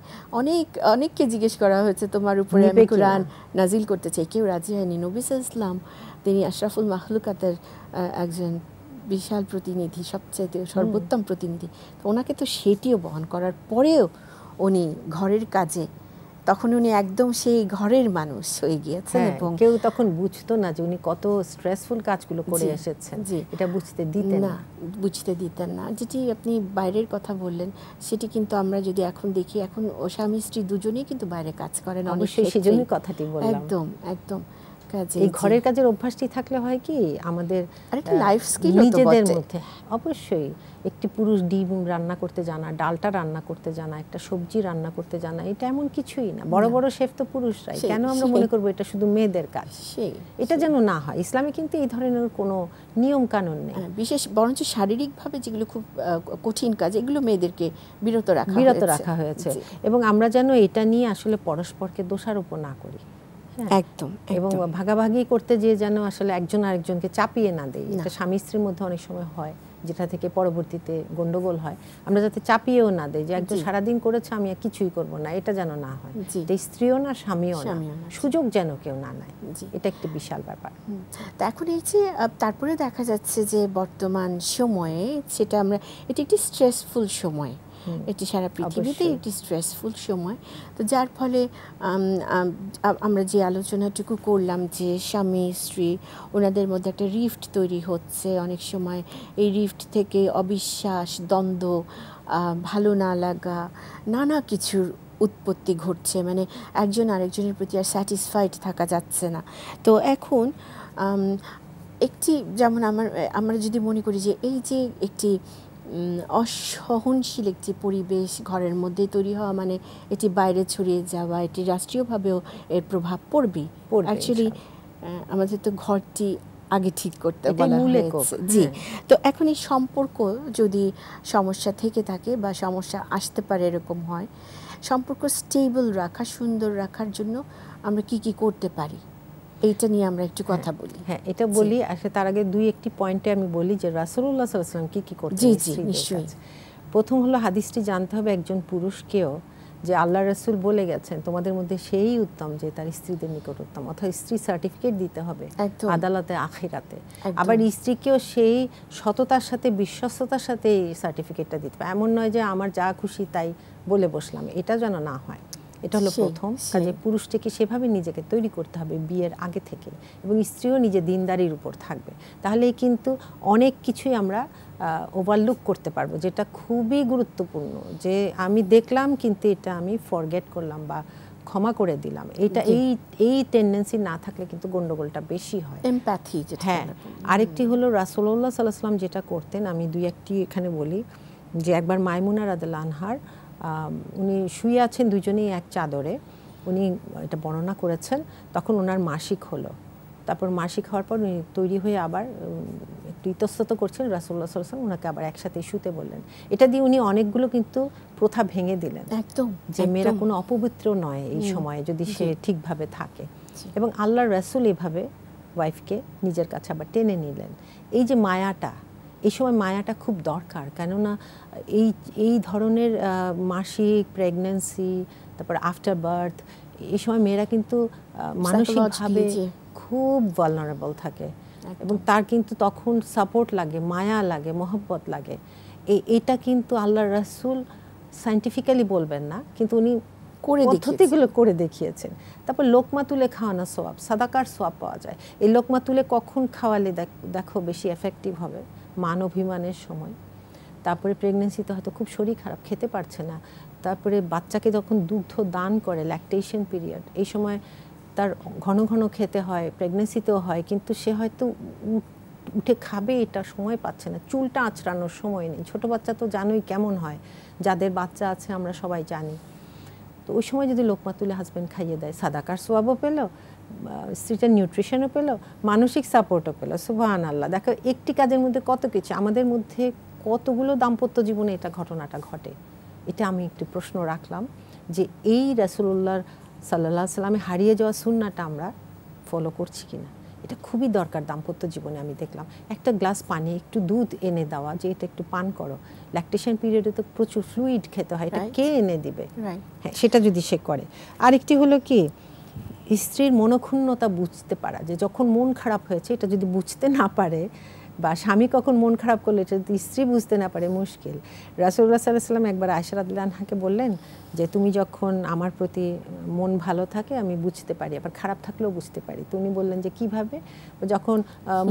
অনেককে জিজ্ঞেস করা হয়েছে, তোমার উপরে আমি কুরআন নাজিল করতে চাই, কেউ রাজি হয়নি। নবী সাল্লাল্লাহু আলাইহি ওয়াসাল্লাম, তিনি আশরাফুল মাখলুকাতের একজন বিশাল প্রতিনিধি, সবচেয়ে সর্বোত্তম প্রতিনিধি। ওনাকে তো সেটিও বহন করার পরেও উনি ঘরের কাজে, তখন উনি একদম সেই ঘরের মানুষ হয়ে গিয়েছেন। এবং কেউ তখন বুঝতো না যে উনি কত স্ট্রেসফুল কাজগুলো করে এসেছেন, এটা বুঝতে দিতেন না। যেটি আপনি বাইরের কথা বললেন, সেটি কিন্তু আমরা যদি এখন দেখি, এখন স্বামী স্ত্রী দুজনেই কিন্তু বাইরে কাজ করেন। অবশ্যই সেজন্যই কথাটি বললাম। একদম এই ঘরের কাজের অভ্যাসটি থাকলে হয় কি, আমাদের লাইফ স্কিল নিজেদের মধ্যে অবশ্যই একটি পুরুষ ডিম রান্না করতে জানা, ডালটা রান্না করতে জানা, একটা সবজি রান্না করতে জানা, এটা এমন কিছুই না। বড় বড় শেফ তো পুরুষরাই, কেন আমরা মনে করবো এটা শুধু মেয়েদের কাজ? এটা যেন না হয়। ইসলামে কিন্তু এই ধরনের কোনো নিয়ম কানুন নেই। বিশেষ বরঞ্চ শারীরিকভাবে যেগুলো খুব কঠিন কাজ, এগুলো মেয়েদেরকে বিরত রাখা হয়েছে। এবং আমরা যেন এটা নিয়ে আসলে পরস্পরকে দোষারোপ না করি, একদম, এবং ভাগাভাগি করতে যে যেন আসলে একজন আরেকজনকে চাপিয়ে না দেয়। এটা স্বামী স্ত্রীর মধ্যে অনেক সময় হয়, যেটা থেকে পরবর্তীতে গন্ডগোল হয়। আমরা যাতে চাপিয়েও না দেই যে একজন সারাদিন করেছে, আমি আর কিছুই করব না, এটা যেন না হয়। স্ত্রীও না, স্বামীও না, সুযোগ যেন কেউ না নেয়, এটা একটি বিশাল ব্যাপার। তো এখন এই যে তারপরে দেখা যাচ্ছে যে বর্তমান সময়ে, সেটা আমরা, এটি একটি স্ট্রেসফুল সময়, এটি সারা পৃথিবীতেই একটি স্ট্রেসফুল সময়। তো যার ফলে আমরা যে আলোচনাটুকু করলাম, যে স্বামী স্ত্রী ওনাদের মধ্যে একটা রিফট তৈরি হচ্ছে, অনেক সময় এই রিফট থেকে অবিশ্বাস, দ্বন্দ্ব, ভালো না লাগা, নানা কিছুর উৎপত্তি ঘটছে। মানে একজন আরেকজনের প্রতি আর স্যাটিসফাইড থাকা যাচ্ছে না। তো এখন একটি, যেমন আমরা যদি মনে করি যে এই যে একটি অসহনশীল একটি পরিবেশ ঘরের মধ্যে তৈরি হওয়া, মানে এটি বাইরে ছড়িয়ে যাওয়া, এটি রাষ্ট্রীয়ভাবেও এর প্রভাব পড়বেই। অ্যাকচুয়ালি আমাদের তো ঘরটি আগে ঠিক করতে বলা হয়েছে। জি, তো এখন এই সম্পর্ক যদি সমস্যা থেকে থাকে বা সমস্যা আসতে পারে, এরকম হয়, সম্পর্ক স্টেবল রাখা, সুন্দর রাখার জন্য আমরা কি কি করতে পারি, এইটা নিয়ে আমরা একটু কথা বলি। হ্যাঁ, এটা বলি। আসলে তার আগে 2-1টি পয়েন্টে আমি বলি যে রাসূলুল্লাহ সাল্লাল্লাহু আলাইহি ওয়াসাল্লাম কি করতেন। জি, নিশ্চয়ই। প্রথম হলো হাদিসটি জানতে হবে একজন পুরুষকেও যে আল্লাহ রাসূল বলে গেছেন তোমাদের মধ্যে সেই উত্তম যে তার স্ত্রীদের নিকট উত্তম, অর্থাৎ স্ত্রী সার্টিফিকেট দিতে হবে আদালতে আখিরাতে। আবার স্ত্রীকেও সেই সততার সাথে বিশ্বস্ততার সাথে এই সার্টিফিকেটটা দিতে হবে। এমন নয় যে আমার যা খুশি তাই বলে বসলাম, এটা যেন না হয়। এটা হলো প্রথম কাজে পুরুষটিকে সেভাবে নিজেকে তৈরি করতে হবে বিয়ের আগে থেকে, এবং স্ত্রীও নিজে দিনদারির উপর থাকবে। তাহলে কিন্তু অনেক কিছুই আমরা ওভারলুক করতে পারবো, যেটা খুবই গুরুত্বপূর্ণ। যে আমি দেখলাম কিন্তু এটা আমি ফরগেট করলাম বা ক্ষমা করে দিলাম, এটা এই টেন্ডেন্সি না থাকলে কিন্তু গন্ডগোলটা বেশি হয়। এমপ্যাথি। হ্যাঁ, আরেকটি হলো রাসূলুল্লাহ সাল্লাল্লাহু আলাইহি ওয়াসাল্লাম যেটা করতেন, আমি দুই একটি এখানে বলি। যে একবার মাইমুনা রাদিয়াল্লাহু আনহার উনি শুয়ে আছেন দুজনেই এক চাদরে, উনি এটা বর্ণনা করেছেন। তখন ওনার মাসিক হলো, তারপর মাসিক হওয়ার পর উনি তৈরি হয়ে আবার একটু ইতস্তত করছেন, রাসূলুল্লাহ সাল্লাল্লাহু আলাইহি ওয়াসাল্লাম ওনাকে আবার একসাথে শুতে বললেন। এটা দিয়ে উনি অনেকগুলো কিন্তু প্রথা ভেঙে দিলেন, একদম যে মেয়েরা কোনো অপবিত্র নয় এই সময়ে যদি সে ঠিকভাবে থাকে। এবং আল্লাহর রাসূল এভাবে ওয়াইফকে নিজের কাছে আবার টেনে নিলেন। এই যে মায়াটা, এই সময় মায়াটা খুব দরকার, কেননা এই ধরনের মাসিক, প্রেগন্যান্সি, তারপর আফটার বার্থ, এই সময় মেয়েরা কিন্তু মানসিকভাবে খুব ভালনারেবল থাকে, এবং তার কিন্তু তখন সাপোর্ট লাগে, মায়া লাগে, মহব্বত লাগে। এটা কিন্তু আল্লাহর রাসূল সায়েন্টিফিক্যালি বলবেন না, কিন্তু উনি পদ্ধতিগুলো করে দেখিয়েছেন। তারপর লোকমা তুলে খাওয়ানো সওয়াব, সাদাকার সওয়াব পাওয়া যায়। এই লোকমা তুলে কখন খাওয়ালে দেখো বেশি এফেক্টিভ হবে? মান অভিমানের সময়। তারপরে প্রেগনেন্সিতে হয়তো খুব শরীর খারাপ, খেতে পারছে না, তারপরে বাচ্চাকে যখন দুগ্ধ দান করে ল্যাকটেশন পিরিয়ড, এই সময় তার ঘন ঘন খেতে হয়, প্রেগনেন্সিতেও হয়, কিন্তু সে হয়তো উঠে খাবে এটা সময় পাচ্ছে না, চুলটা আঁচড়ানোর সময় নেই। ছোট বাচ্চা তো জানোই কেমন হয়, যাদের বাচ্চা আছে আমরা সবাই জানি। তো ওই সময় যদি লোকমা তুলে হাজব্যান্ড খাইয়ে দেয়, সাদাকার সোয়াবও পেল, স্ত্রীটার নিউট্রিশনও পেল, মানসিক সাপোর্টও পেল। সুবহানাল্লাহ, দেখো একটি কাজের মধ্যে কত কিছু। আমাদের মধ্যে কতগুলো দাম্পত্য জীবনে এটা ঘটনাটা ঘটে। এটা আমি একটু প্রশ্ন রাখলাম যে এই রাসূলুল্লাহ সাল্লাল্লাহু আলাইহি ওয়াসাল্লামে হারিয়ে যাওয়া সুন্নাহটা আমরা ফলো করছি কিনা, এটা খুবই দরকার দাম্পত্য জীবনে। আমি দেখলাম একটা গ্লাস পানি, একটু দুধ এনে দেওয়া, যে এটা একটু পান করো। ল্যাকটেশন পিরিয়ডে তো প্রচুর ফ্লুইড খেতে হয়, এটা কে এনে দিবে? হ্যাঁ, সেটা যদি সে করে। আরেকটি হলো কি, স্ত্রীর মনোক্ষুণ্ণতা বুঝতে পারা, যে যখন মন খারাপ হয়েছে এটা যদি বুঝতে না পারে, বা স্বামী কখন মন খারাপ করলে এটা যদি স্ত্রী বুঝতে না পারে, মুশকিল। রাসূলুল্লাহ সাল্লাল্লাহু আলাইহি ওয়াসাল্লাম একবার আয়েশা রাদিয়াল্লাহু আনহাকে বললেন যে তুমি যখন আমার প্রতি মন ভালো থাকে আমি বুঝতে পারি, আবার খারাপ থাকলেও বুঝতে পারি। তো উনি বললেন যে কিভাবে? যখন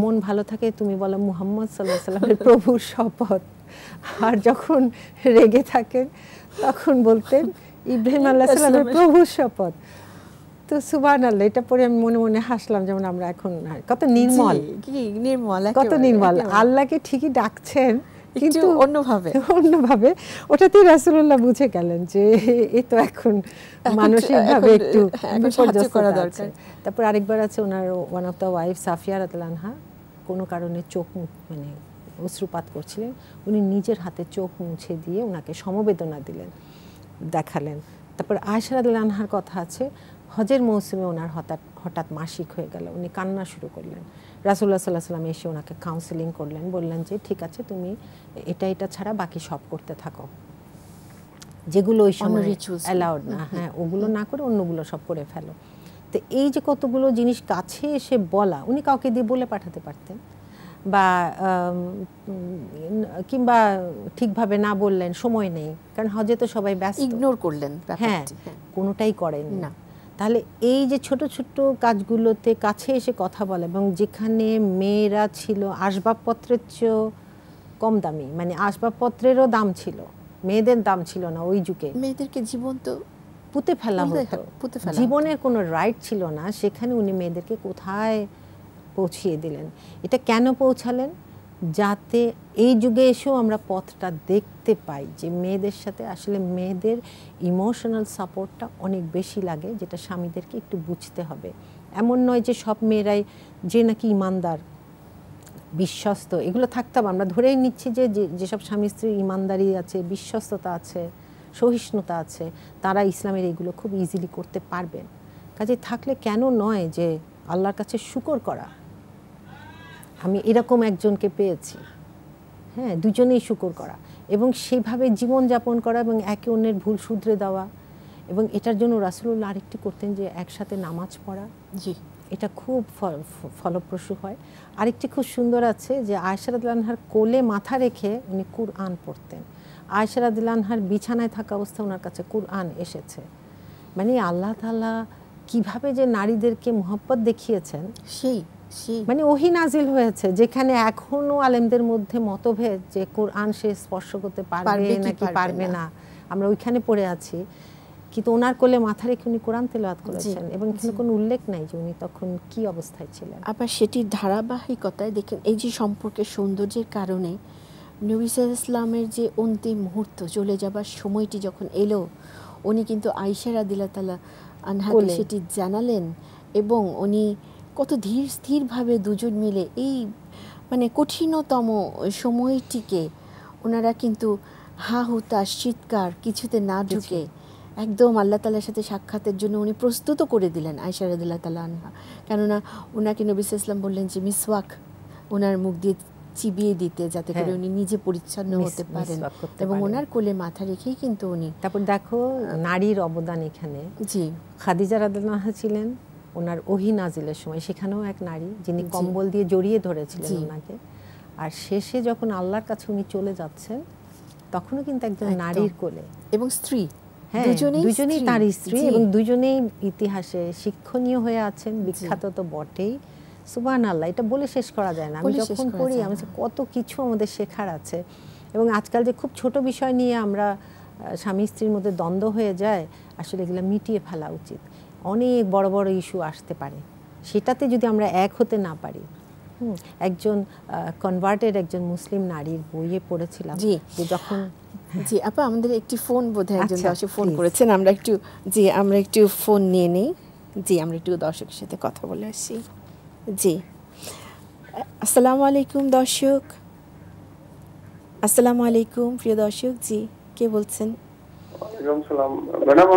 মন ভালো থাকে তুমি বলো মুহাম্মদ সাল্লাল্লাহু আলাইহি ওয়াসাল্লামের প্রভুর শপথ, আর যখন রেগে থাকেন তখন বলতেন ইব্রাহিম আলাইহিস সালামের প্রভুর শপথ। তো সুবহানাল্লাহ, এটা পড়ে আমি মনে মনে হাসলাম, যেমন আমরা এখন কত নির্মল, কত নির্মল, আল্লাহকে ঠিকই ডাকছেন কিন্তু অন্যভাবে। ওটাতেই রাসূলুল্লাহ বুঝে গেলেন যে এ তো এখন মানসিকভাবে একটু সাহায্য করা দরকার। তারপর আরেকবার আছে ওনার one of the wife Safiya রাদিয়াল্লাহু আনহা কোনো কারণে চোখ মানে অশ্রুপাত করছিলেন, উনি নিজের হাতে চোখ মুছে দিয়ে ওনাকে সমবেদনা দিলেন, দেখালেন। তারপর আয়েশা রাদিয়াল্লাহু আনহার কথা আছে, হজের মৌসুমে ওনার হঠাৎ মাসিক হয়ে গেল, উনি কান্না শুরু করলেন। রাসূলুল্লাহ সাল্লাল্লাহু আলাইহি ওয়াসাল্লাম এসে ওনাকে কাউন্সেলিং করলেন, বললেন যে ঠিক আছে তুমি এটা ছাড়া বাকি সব করতে থাকো, যেগুলো ওই সময় অ্যালাউড না, হ্যাঁ ওগুলো না করে অন্যগুলো সব করে ফেলো। তো এই যে কতগুলো জিনিস কাছে এসে বলা, উনি কাউকে দিয়ে বলে পাঠাতে পারতেন, বা কিংবা ঠিকভাবে না বললেন, সময় নেই, কারণ হজে তো সবাই ব্যস্ত, ইগনোর করলেন, হ্যাঁ কোনোটাই করেন না। তাহলে এই যে ছোট ছোট কাজগুলোতে কাছে এসে কথা বলে, এবং যেখানে মেয়েরা ছিল আসবাবপত্রের চেয়েও কম দামি, মানে আসবাবপত্রেরও দাম ছিল, মেয়েদের দাম ছিল না ওই যুগে, মেয়েদেরকে জীবন্ত পুঁতে ফেলা হতো, জীবনের কোনো রাইট ছিল না, সেখানে উনি মেয়েদেরকে কোথায় পৌঁছিয়ে দিলেন। এটা কেন পৌঁছালেন? যাতে এই যুগে এসেও আমরা পথটা দেখতে পাই যে মেয়েদের সাথে আসলে মেয়েদের ইমোশনাল সাপোর্টটা অনেক বেশি লাগে, যেটা স্বামীদেরকে একটু বুঝতে হবে। এমন নয় যে সব মেয়েরাই যে নাকি ইমানদার, বিশ্বস্ত, এগুলো থাকতে হবে। আমরা ধরেই নিচ্ছি যে যেসব স্বামী স্ত্রীর ইমানদারি আছে, বিশ্বস্ততা আছে, সহিষ্ণুতা আছে, তারা ইসলামের এগুলো খুব ইজিলি করতে পারবেন। কাজে থাকলে কেন নয় যে আল্লাহর কাছে শুকর করা, আমি এরকম একজনকে পেয়েছি, হ্যাঁ দুজনেই শুকর করা, এবং সেইভাবে জীবনযাপন করা, এবং একে অন্যের ভুল শুধরে দেওয়া, এবং এটার জন্য রাসূলুল্লাহ আরেকটি করতেন যে একসাথে নামাজ পড়া, জি, এটা খুব ফলপ্রসূ হয়। আরেকটি খুব সুন্দর আছে যে আয়েশা রাদিয়াল্লাহু আনহার কোলে মাথা রেখে উনি কুরআন পড়তেন। আয়েশা রাদিয়াল্লাহু আনহার বিছানায় থাকা অবস্থায় ওনার কাছে কুরআন এসেছে। মানে আল্লাহ তাআলা কিভাবে যে নারীদেরকে মহব্বত দেখিয়েছেন, সেই মানে ওহী নাজিল হয়েছে, যেখানে এখনো আলেমদের মধ্যে মতভেদ যে কোরআন সে স্পর্শ করতে পারবে নাকি পারবে না, আমরা ওইখানে পড়ে আছি। কিন্তু ওনার কোলে মাথা রেখে উনি কোরআন তেলাওয়াত করেছেন এবং এখানে কোনো উল্লেখ নাই যে উনি তখন কি অবস্থায় ছিলেন। আবার সেটির ধারাবাহিকতায় দেখেন, এই যে সম্পর্কের সৌন্দর্যের কারণে নবী সাল্লাল্লাহু আলাইহি ওয়াসাল্লামের যে অন্তিম মুহূর্ত, চলে যাবার সময়টি যখন এলো, উনি কিন্তু আয়েশা রাদিয়াল্লাহু তাআলা আনহাকে সেটি জানালেন এবং উনি কত ধীর স্থিরভাবে দুজন মিলে এই মানে কঠিনতম সময়টিকে ওনারা কিন্তু হা হুতাশ চিৎকার কিছুতে না ঢুকে একদম আল্লাহ তাআলার সাথে সাক্ষাতের জন্য উনি প্রস্তুত করে দিলেন আয়েশা রাদিয়াল্লাহু তাআলা আনহা। কেননা ওনাকে নবী সাল্লাল্লাহু আলাইহি ওয়াসাল্লাম বললেন যে মিসওয়াক ওনার মুখ দিয়ে চিবিয়ে দিতে, যাতে করে উনি নিজে পরিচ্ছন্ন হতে পারেন, এবং ওনার কোলে মাথা রেখেই কিন্তু উনি। তারপর দেখো নারীর অবদান এখানে। জি, খাদিজা রাদিয়াল্লাহু আনহা ছিলেন ওনার ওহী নাজিলের সময়, সেখানেও এক নারী যিনি কম্বল দিয়ে জড়িয়ে ধরেছিলেন ওনাকে। আর শেষে যখন আল্লাহর কাছে উনি চলে যাচ্ছেন তখনও কিন্তু একজন নারীর কোলে, এবং স্ত্রী, হ্যাঁ দুজনেই তার স্ত্রী, এবং দুজনেই ইতিহাসে শিক্ষণীয় হয়ে আছেন, বিখ্যাত তো বটেই। সুবহানাল্লাহ, এটা বলে শেষ করা যায় না। আমি যখন পড়ি আমি কত কিছু আমাদের শেখার আছে। এবং আজকাল যে খুব ছোট বিষয় নিয়ে আমরা স্বামী স্ত্রীর মধ্যে দ্বন্দ্ব হয়ে যায়, আসলে এগুলো মিটিয়ে ফেলা উচিত। অনেক বড় বড় ইস্যু আসতে পারে, সেটাতে যদি আমরা এক হতে না পারি। একজন কনভার্টেড একজন মুসলিম নারীর বইয়ে পড়েছিলাম যে যখন জি আপা আমাদের একটি ফোন বোধহয় একজন দর্শক ফোন করেছেন, আমরা একটু ফোন নিয়ে নেই। জি, আমরা একটু দর্শকের সাথে কথা বলে আসি। জি, আসসালামু আলাইকুম দর্শক। আসসালামু আলাইকুম প্রিয় দর্শক। জি, কে বলছেন? ওয়ালাইকুম সালাম ম্যাডাম।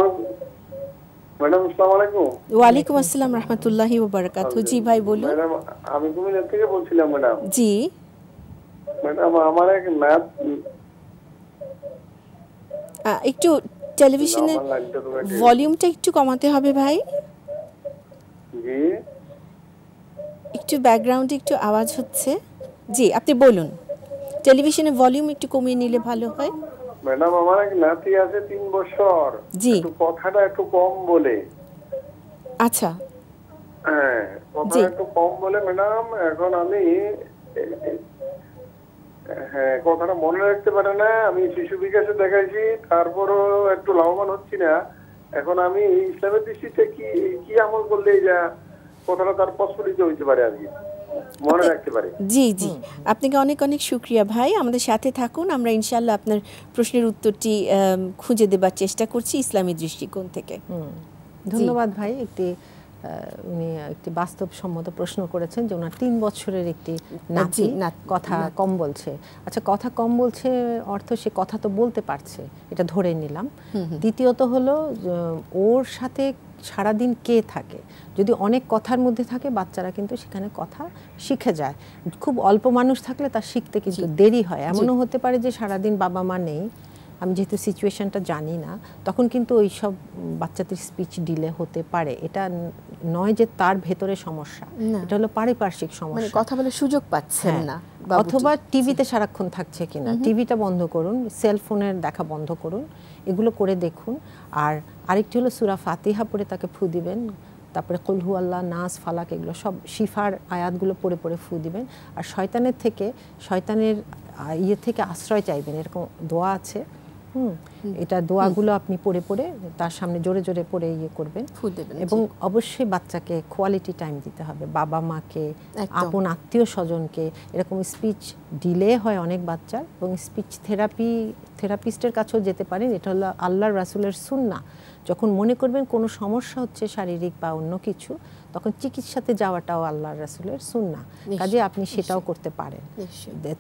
ম্যাডাম আসসালামু আলাইকুম। ওয়ালাইকুম আসসালাম রাহমাতুল্লাহি ওয়া বারাকাতুহু। জি ভাই বলুন। ম্যাডাম আমি কুমিল্লা থেকে বলছিলাম ম্যাডাম। জি ম্যাডাম আমার এক ম্যাথ, একটু টেলিভিশনের ভলিউমটা একটু কমাতে হবে ভাই। জি, একটু ব্যাকগ্রাউন্ডে একটু আওয়াজ হচ্ছে। জি আপনি বলুন, টেলিভিশনের ভলিউম একটু কমিয়ে নিলে ভালো হয়। ম্যাডাম আমার এক নাতি আছে 3 বছর, একটু কথাটা একটু কম বলে। আচ্ছা, হ্যাঁ কথাটা একটু কম বলে ম্যাডাম। এখন আমি কথাটা মনে রাখতে পারে না। আমি শিশু বিকাশে দেখাইছি, তারপরও একটু লাভবান হচ্ছি না। এখন আমি ইসলামের দৃষ্টিতে কি আমল করলে এই কথাটা তার প্রস্ফুটিত হইতে পারে আর কি মনে রাখতে পারে। জি জি, আপনাকে অনেক অনেক শুকরিয়া ভাই, আমাদের সাথে থাকুন। আমরা ইনশাআল্লাহ আপনার প্রশ্নের উত্তরটি খুঁজে দেবার চেষ্টা করছি ইসলামী দৃষ্টিকোণ থেকে। ধন্যবাদ ভাই। উনি একটি বাস্তবসম্মত প্রশ্ন করেছেন যে ওনার 3 বছরের একটি নাতি কথা কম বলছে। আচ্ছা, কথা কম বলছে অর্থ সে কথা তো বলতে পারছে, এটা ধরে নিলাম। দ্বিতীয়ত হলো ওর সাথে সারাদিন কে থাকে। যদি অনেক কথার মধ্যে থাকে বাচ্চারা কিন্তু সেখানে কথা শিখে যায়। খুব অল্প মানুষ থাকলে তার শিখতে কিন্তু দেরি হয়। এমনও হতে পারে যে সারাদিন বাবা মা নেই, আমি যেহেতু সিচুয়েশনটা জানি না, তখন কিন্তু ওই সব বাচ্চাদের স্পিচ ডিলে হতে পারে। এটা নয় যে তার ভেতরে সমস্যা, এটা হলো পারিপার্শ্বিক সমস্যা, কথা বলার সুযোগ পাচ্ছেন না, অথবা টিভিতে সারাক্ষণ থাকছে কিনা। টিভিটা বন্ধ করুন, সেলফোনের দেখা বন্ধ করুন, এগুলো করে দেখুন। আর আরেকটি হলো সূরা ফাতিহা পড়ে তাকে ফু দিবেন, তারপরে কুল হু আল্লাহ, নাস, ফালাক, এগুলো সব শিফার আয়াতগুলো পড়ে পড়ে ফু দিবেন। আর শয়তানের থেকে আশ্রয় চাইবেন, এরকম দোয়া আছে। এটা দোয়াগুলো আপনি পড়ে পড়ে তার সামনে জোরে জোরে পড়ে করবেন, এবং অবশ্যই বাচ্চাকে কোয়ালিটি টাইম দিতে হবে, বাবা মাকে, আপন আত্মীয় স্বজনকে। এরকম স্পিচ ডিলে হয় অনেক বাচ্চার, এবং স্পিচ থেরাপিস্টের কাছেও যেতে পারেন। এটা হলো আল্লাহর রাসূলের সুন্নাহ। যখন মনে করবেন কোনো সমস্যা হচ্ছে শারীরিক বা অন্য কিছু, তখন চিকিৎসাতে যাওয়াটাও আল্লাহর রাসূলের সুন্নাহ। কাজে আপনি সেটাও করতে পারেন।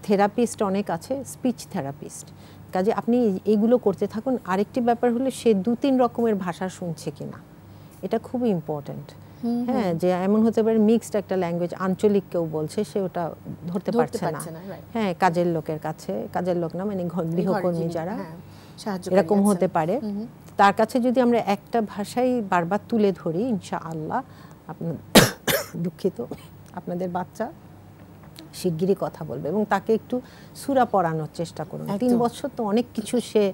থেরাপিস্ট অনেক আছে, স্পিচ থেরাপিস্ট। কাজে আপনি এইগুলো করতে থাকুন। আরেকটি ব্যাপার হলো সে 2-3 রকমের ভাষা শুনছে কিনা, এটা খুবই ইম্পর্টেন্ট। হ্যাঁ, যে এমন হতে পারে মিক্সড একটা ল্যাঙ্গুয়েজ, আঞ্চলিক কেউ বলছে, সে ওটা ধরতে পারছে না। হ্যাঁ, কাজের লোকের কাছে, কাজের লোক না মানে গৃহকর্মী যারা, এরকম হতে পারে। তার কাছে যদি আমরা একটা ভাষাই বারবার তুলে ধরি, ইনশাআল্লাহ আপনার দুঃখিত আপনাদের বাচ্চা শিগগিরই কথা বলবে। এবং তাকে একটু সূরা পড়ানোর চেষ্টা করুন। 3 বছর তো অনেক কিছু সে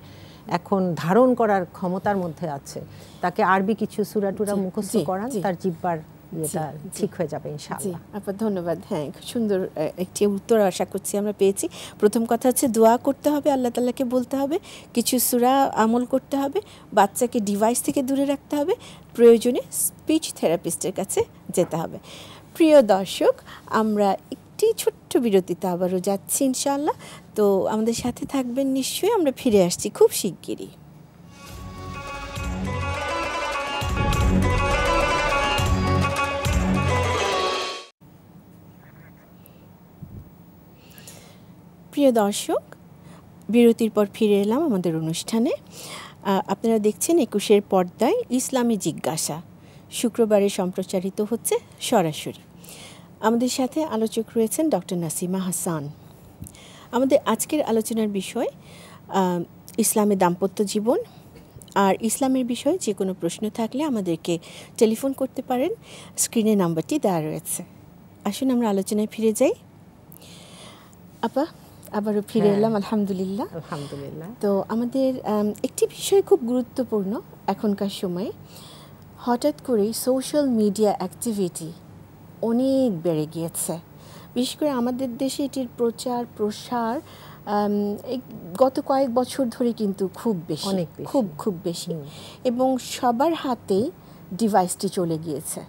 এখন ধারণ করার ক্ষমতার মধ্যে আছে। তাকে আরবি কিছু সূরা টুরা মুখস্থ করান, তার জিহ্বার এটা ঠিক হয়ে যাবে ইনশাআল্লাহ। আপনার ধন্যবাদ। হ্যাঁ, খুব সুন্দর একটি উত্তর আশা করছি আমরা পেয়েছি। প্রথম কথা হচ্ছে দোয়া করতে হবে, আল্লাহ তাআলাকে বলতে হবে, কিছু সূরা আমল করতে হবে, বাচ্চাকে ডিভাইস থেকে দূরে রাখতে হবে, প্রয়োজনে স্পিচ থেরাপিস্টের কাছে যেতে হবে। প্রিয় দর্শক, আমরা একটি ছোট্ট বিরতিতে আবারও যাচ্ছি ইনশাআল্লাহ। তো আমাদের সাথে থাকবেন নিশ্চয়ই, আমরা ফিরে আসছি খুব শিগগিরই। প্রিয় দর্শক, বিরতির পর ফিরে এলাম আমাদের অনুষ্ঠানে। আপনারা দেখছেন 21-এর পর্দায় ইসলামী জিজ্ঞাসা, শুক্রবারে সম্প্রচারিত হচ্ছে সরাসরি। আমাদের সাথে আলোচক রয়েছেন ডক্টর নাসিমা হাসান। আমাদের আজকের আলোচনার বিষয় ইসলামে দাম্পত্য জীবন। আর ইসলামের বিষয়ে যে কোনো প্রশ্ন থাকলে আমাদেরকে টেলিফোন করতে পারেন, স্ক্রিনে নাম্বারটি দেওয়া রয়েছে। আসুন আমরা আলোচনায় ফিরে যাই। আপা, আবারও ফিরে এলাম, আলহামদুলিল্লাহ। আলহামদুলিল্লাহ। তো আমাদের একটি বিষয় খুব গুরুত্বপূর্ণ এখনকার সময়ে, হঠাৎ করেই সোশ্যাল মিডিয়া অ্যাক্টিভিটি অনেক বেড়ে গিয়েছে। বিশেষ করে আমাদের দেশে এটির প্রচার প্রসার এই গত কয়েক বছর ধরে কিন্তু খুব বেশি, খুব বেশি, এবং সবার হাতেই ডিভাইসটি চলে গিয়েছে।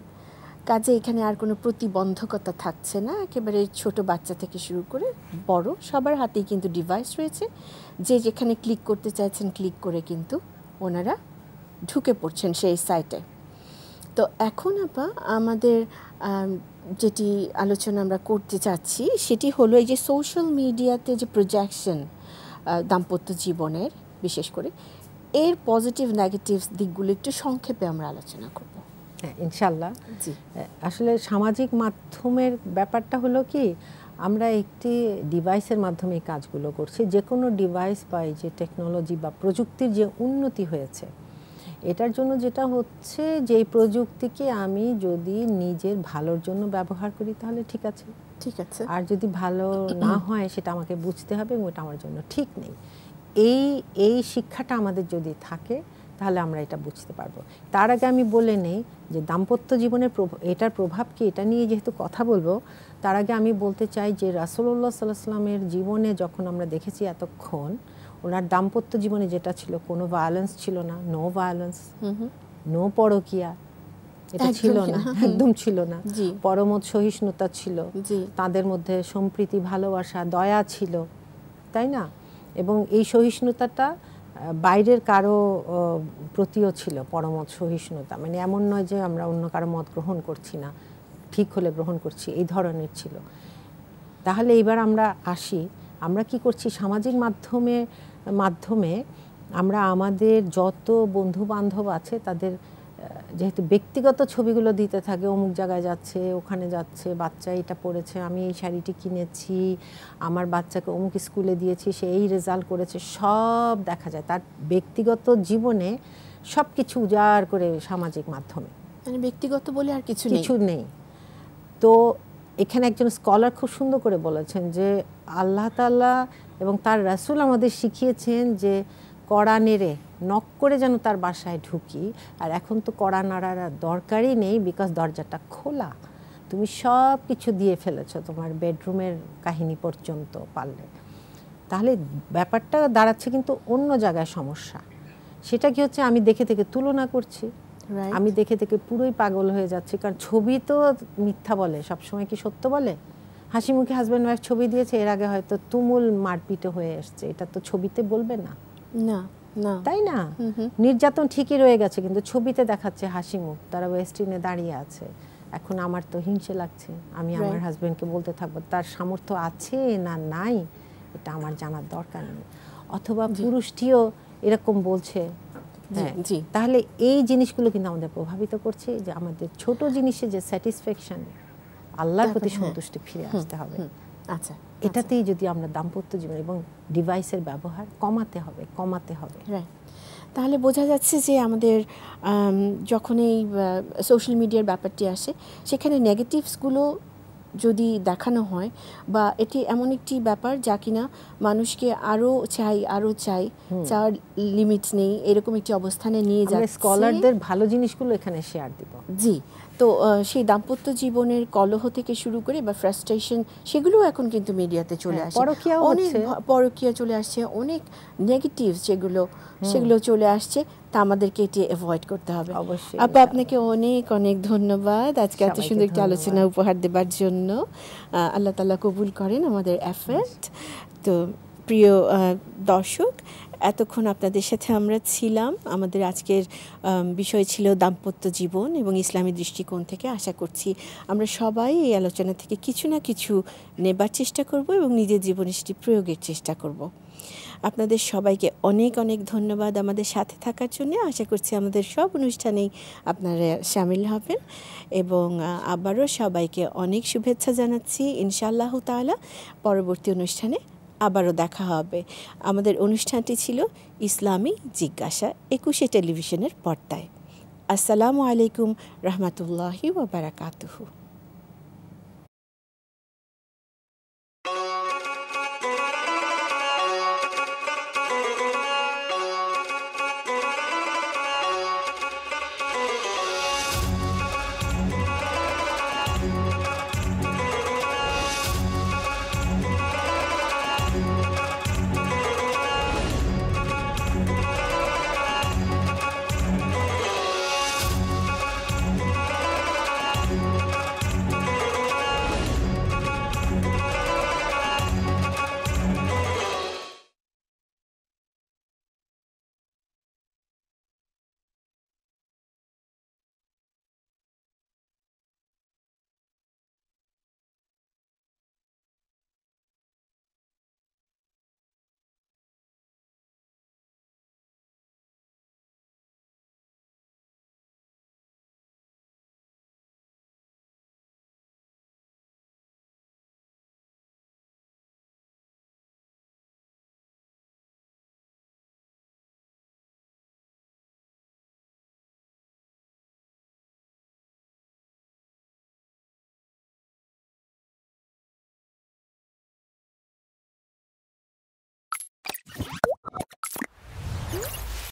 কাজে এখানে আর কোনো প্রতিবন্ধকতা থাকছে না, একেবারে ছোট বাচ্চা থেকে শুরু করে বড় সবার হাতেই কিন্তু ডিভাইস রয়েছে। যে যেখানে ক্লিক করতে চাইছেন ক্লিক করে কিন্তু ওনারা ঢুকে পড়ছেন সেই সাইটে। তো এখন আপা আমাদের যেটি আলোচনা আমরা করতে চাচ্ছি সেটি হলো এই যে সোশ্যাল মিডিয়াতে যে প্রজেকশন দাম্পত্য জীবনের, বিশেষ করে এর পজিটিভ নেগেটিভ দিকগুলো একটু সংক্ষেপে আমরা আলোচনা করব। হ্যাঁ, ইনশাআল্লাহ। আসলে সামাজিক মাধ্যমের ব্যাপারটা হলো কি, আমরা একটি ডিভাইসের মাধ্যমে এই কাজগুলো করছি। যে কোনো ডিভাইস বা এই যে টেকনোলজি বা প্রযুক্তির যে উন্নতি হয়েছে, এটার জন্য যেটা হচ্ছে যে এই প্রযুক্তিকে আমি যদি নিজের ভালোর জন্য ব্যবহার করি তাহলে ঠিক আছে, আর যদি ভালো না হয় সেটা আমাকে বুঝতে হবে এবং এটা আমার জন্য ঠিক নেই। এই শিক্ষাটা আমাদের যদি থাকে তাহলে আমরা এটা বুঝতে পারবো। তার আগে আমি বলে নেই যে দাম্পত্য জীবনের এটার প্রভাব কি, এটা নিয়ে যেহেতু কথা বলবো, তার আগে আমি বলতে চাই যে রাসূলুল্লাহ সাল্লাল্লাহু আলাইহি ওয়াসাল্লামের জীবনে যখন আমরা দেখেছি এতক্ষণ, ওনার দাম্পত্য জীবনে যেটা ছিল, কোনো ভায়োলেন্স ছিল না, নো ভায়োলেন্স, নো পরকীয়া, এটা ছিল না, একদম ছিল না। পরমত সহিষ্ণুতা ছিল, তাদের মধ্যে সম্প্রীতি, ভালোবাসা, দয়া ছিল, তাই না? এবং এই সহিষ্ণুতাটা বাইরের কারো প্রতিও ছিল, পরমত সহিষ্ণুতা। মানে এমন নয় যে আমরা অন্য কারো মত গ্রহণ করছি না, ঠিক হলে গ্রহণ করছি, এই ধরনের ছিল। তাহলে এবার আমরা আসি, আমরা কি করছি সামাজিক মাধ্যমে আমরা আমাদের যত বন্ধু বান্ধব আছে তাদের যেহেতু ব্যক্তিগত ছবিগুলো দিতে থাকে, অমুক জায়গায় যাচ্ছে, ওখানে যাচ্ছে, বাচ্চা এটা পড়েছে, আমি এই শাড়িটি কিনেছি, আমার বাচ্চাকে অমুক স্কুলে দিয়েছি, সে এই রেজাল্ট করেছে, সব দেখা যায়। তার ব্যক্তিগত জীবনে সব কিছু উজাড় করে সামাজিক মাধ্যমে, মানে ব্যক্তিগত বলে আর কিছু নেই। তো এখানে একজন স্কলার খুব সুন্দর করে বলেছেন যে আল্লাহ তাআলা এবং তার রাসূল আমাদের শিখিয়েছেন যে কড়া নেড়ে নক করে যেন তার বাসায় ঢুকি। আর এখন তো কড়া নাড়ার দরকারই নেই, বিকজ দরজাটা খোলা, তুমি সব কিছু দিয়ে ফেলেছো, তোমার বেডরুমের কাহিনী পর্যন্ত পারলে। তাহলে ব্যাপারটা দাঁড়াচ্ছে কিন্তু অন্য জায়গায় সমস্যা। সেটা কি হচ্ছে, আমি দেখে থেকে তুলনা করছি, আমি দেখে থেকে পুরোই পাগল হয়ে যাচ্ছি। কারণ ছবি তো মিথ্যা বলে, সবসময় কি সত্য বলে? হাসি মুখে হাজব্যান্ড ওয়াইফ ছবি দিয়েছে, এর আগে হয়তো তুমুল মারপিটে হয়ে এসছে, এটা তো ছবিতে বলবে না, তাই না? নির্যাতন ঠিকই রয়ে গেছে, কিন্তু ছবিতে দেখাচ্ছে হাসি মুখ, তারা ওয়েস্টিনে দাঁড়িয়ে আছে। এখন আমার তো হিংসে লাগছে, আমি আমার হাজব্যান্ডকে বলতে থাকবো, তার সামর্থ্য আছে না নাই এটা আমার জানার দরকার নেই। অথবা পুরুষটিও এরকম বলছে। তাহলে এই জিনিসগুলো কিন্তু আমাদের প্রভাবিত করছে যে আমাদের ছোট জিনিসে যে স্যাটিসফ্যাকশন, আল্লাহর প্রতি সন্তুষ্টি ফিরে আসতে হবে। আচ্ছা, এটাতেই যদি আমরা দাম্পত্য জীবন এবং ডিভাইসের ব্যবহার কমাতে হবে। রাইট। তাহলে বোঝা যাচ্ছে যে আমাদের যখন এই সোশ্যাল মিডিয়ার ব্যাপারটি আসে, সেখানে নেগেটিভসগুলো যদি দেখানো হয়, বা এটি এমন একটি ব্যাপার যা কিনা মানুষকে আরও চাই, চার লিমিট নেই, এরকম একটি অবস্থানে নিয়ে যাচ্ছে। স্কলারদের ভালো জিনিসগুলো এখানে শেয়ার দিব। জি, তো সেই দাম্পত্য জীবনের কলহ থেকে শুরু করে বা ফ্রাস্ট্রেশন, সেগুলো এখন কিন্তু মিডিয়াতে চলে আসে। অনেক পরকীয়া চলে আসছে, অনেক নেগেটিভ সেগুলো চলে আসছে। তা আমাদেরকে এটি অ্যাভয়েড করতে হবে। অবশ্যই। আপু, আপনাকে অনেক অনেক ধন্যবাদ আজকে এত সুন্দর একটি আলোচনা উপহার দেবার জন্য। আল্লাহ তাআলা কবুল করেন আমাদের এফর্ট। তো প্রিয় দর্শক, এতক্ষণ আপনাদের সাথে আমরা ছিলাম। আমাদের আজকের বিষয় ছিল দাম্পত্য জীবন এবং ইসলামী দৃষ্টিকোণ থেকে। আশা করছি আমরা সবাই এই আলোচনা থেকে কিছু না কিছু নেবার চেষ্টা করব এবং নিজের জীবনে সেটি প্রয়োগের চেষ্টা করব। আপনাদের সবাইকে অনেক অনেক ধন্যবাদ আমাদের সাথে থাকার জন্য। আশা করছি আমাদের সব অনুষ্ঠানেই আপনারা শামিল হবেন, এবং আবারও সবাইকে অনেক শুভেচ্ছা জানাচ্ছি। ইনশাআল্লাহ তাআলা পরবর্তী অনুষ্ঠানে আবারও দেখা হবে। আমাদের অনুষ্ঠানটি ছিল ইসলামী জিজ্ঞাসা, 21 টেলিভিশনের পর্দায়। আসসালামু আলাইকুম রহমতুল্লাহি ওয়া বারাকাতুহু।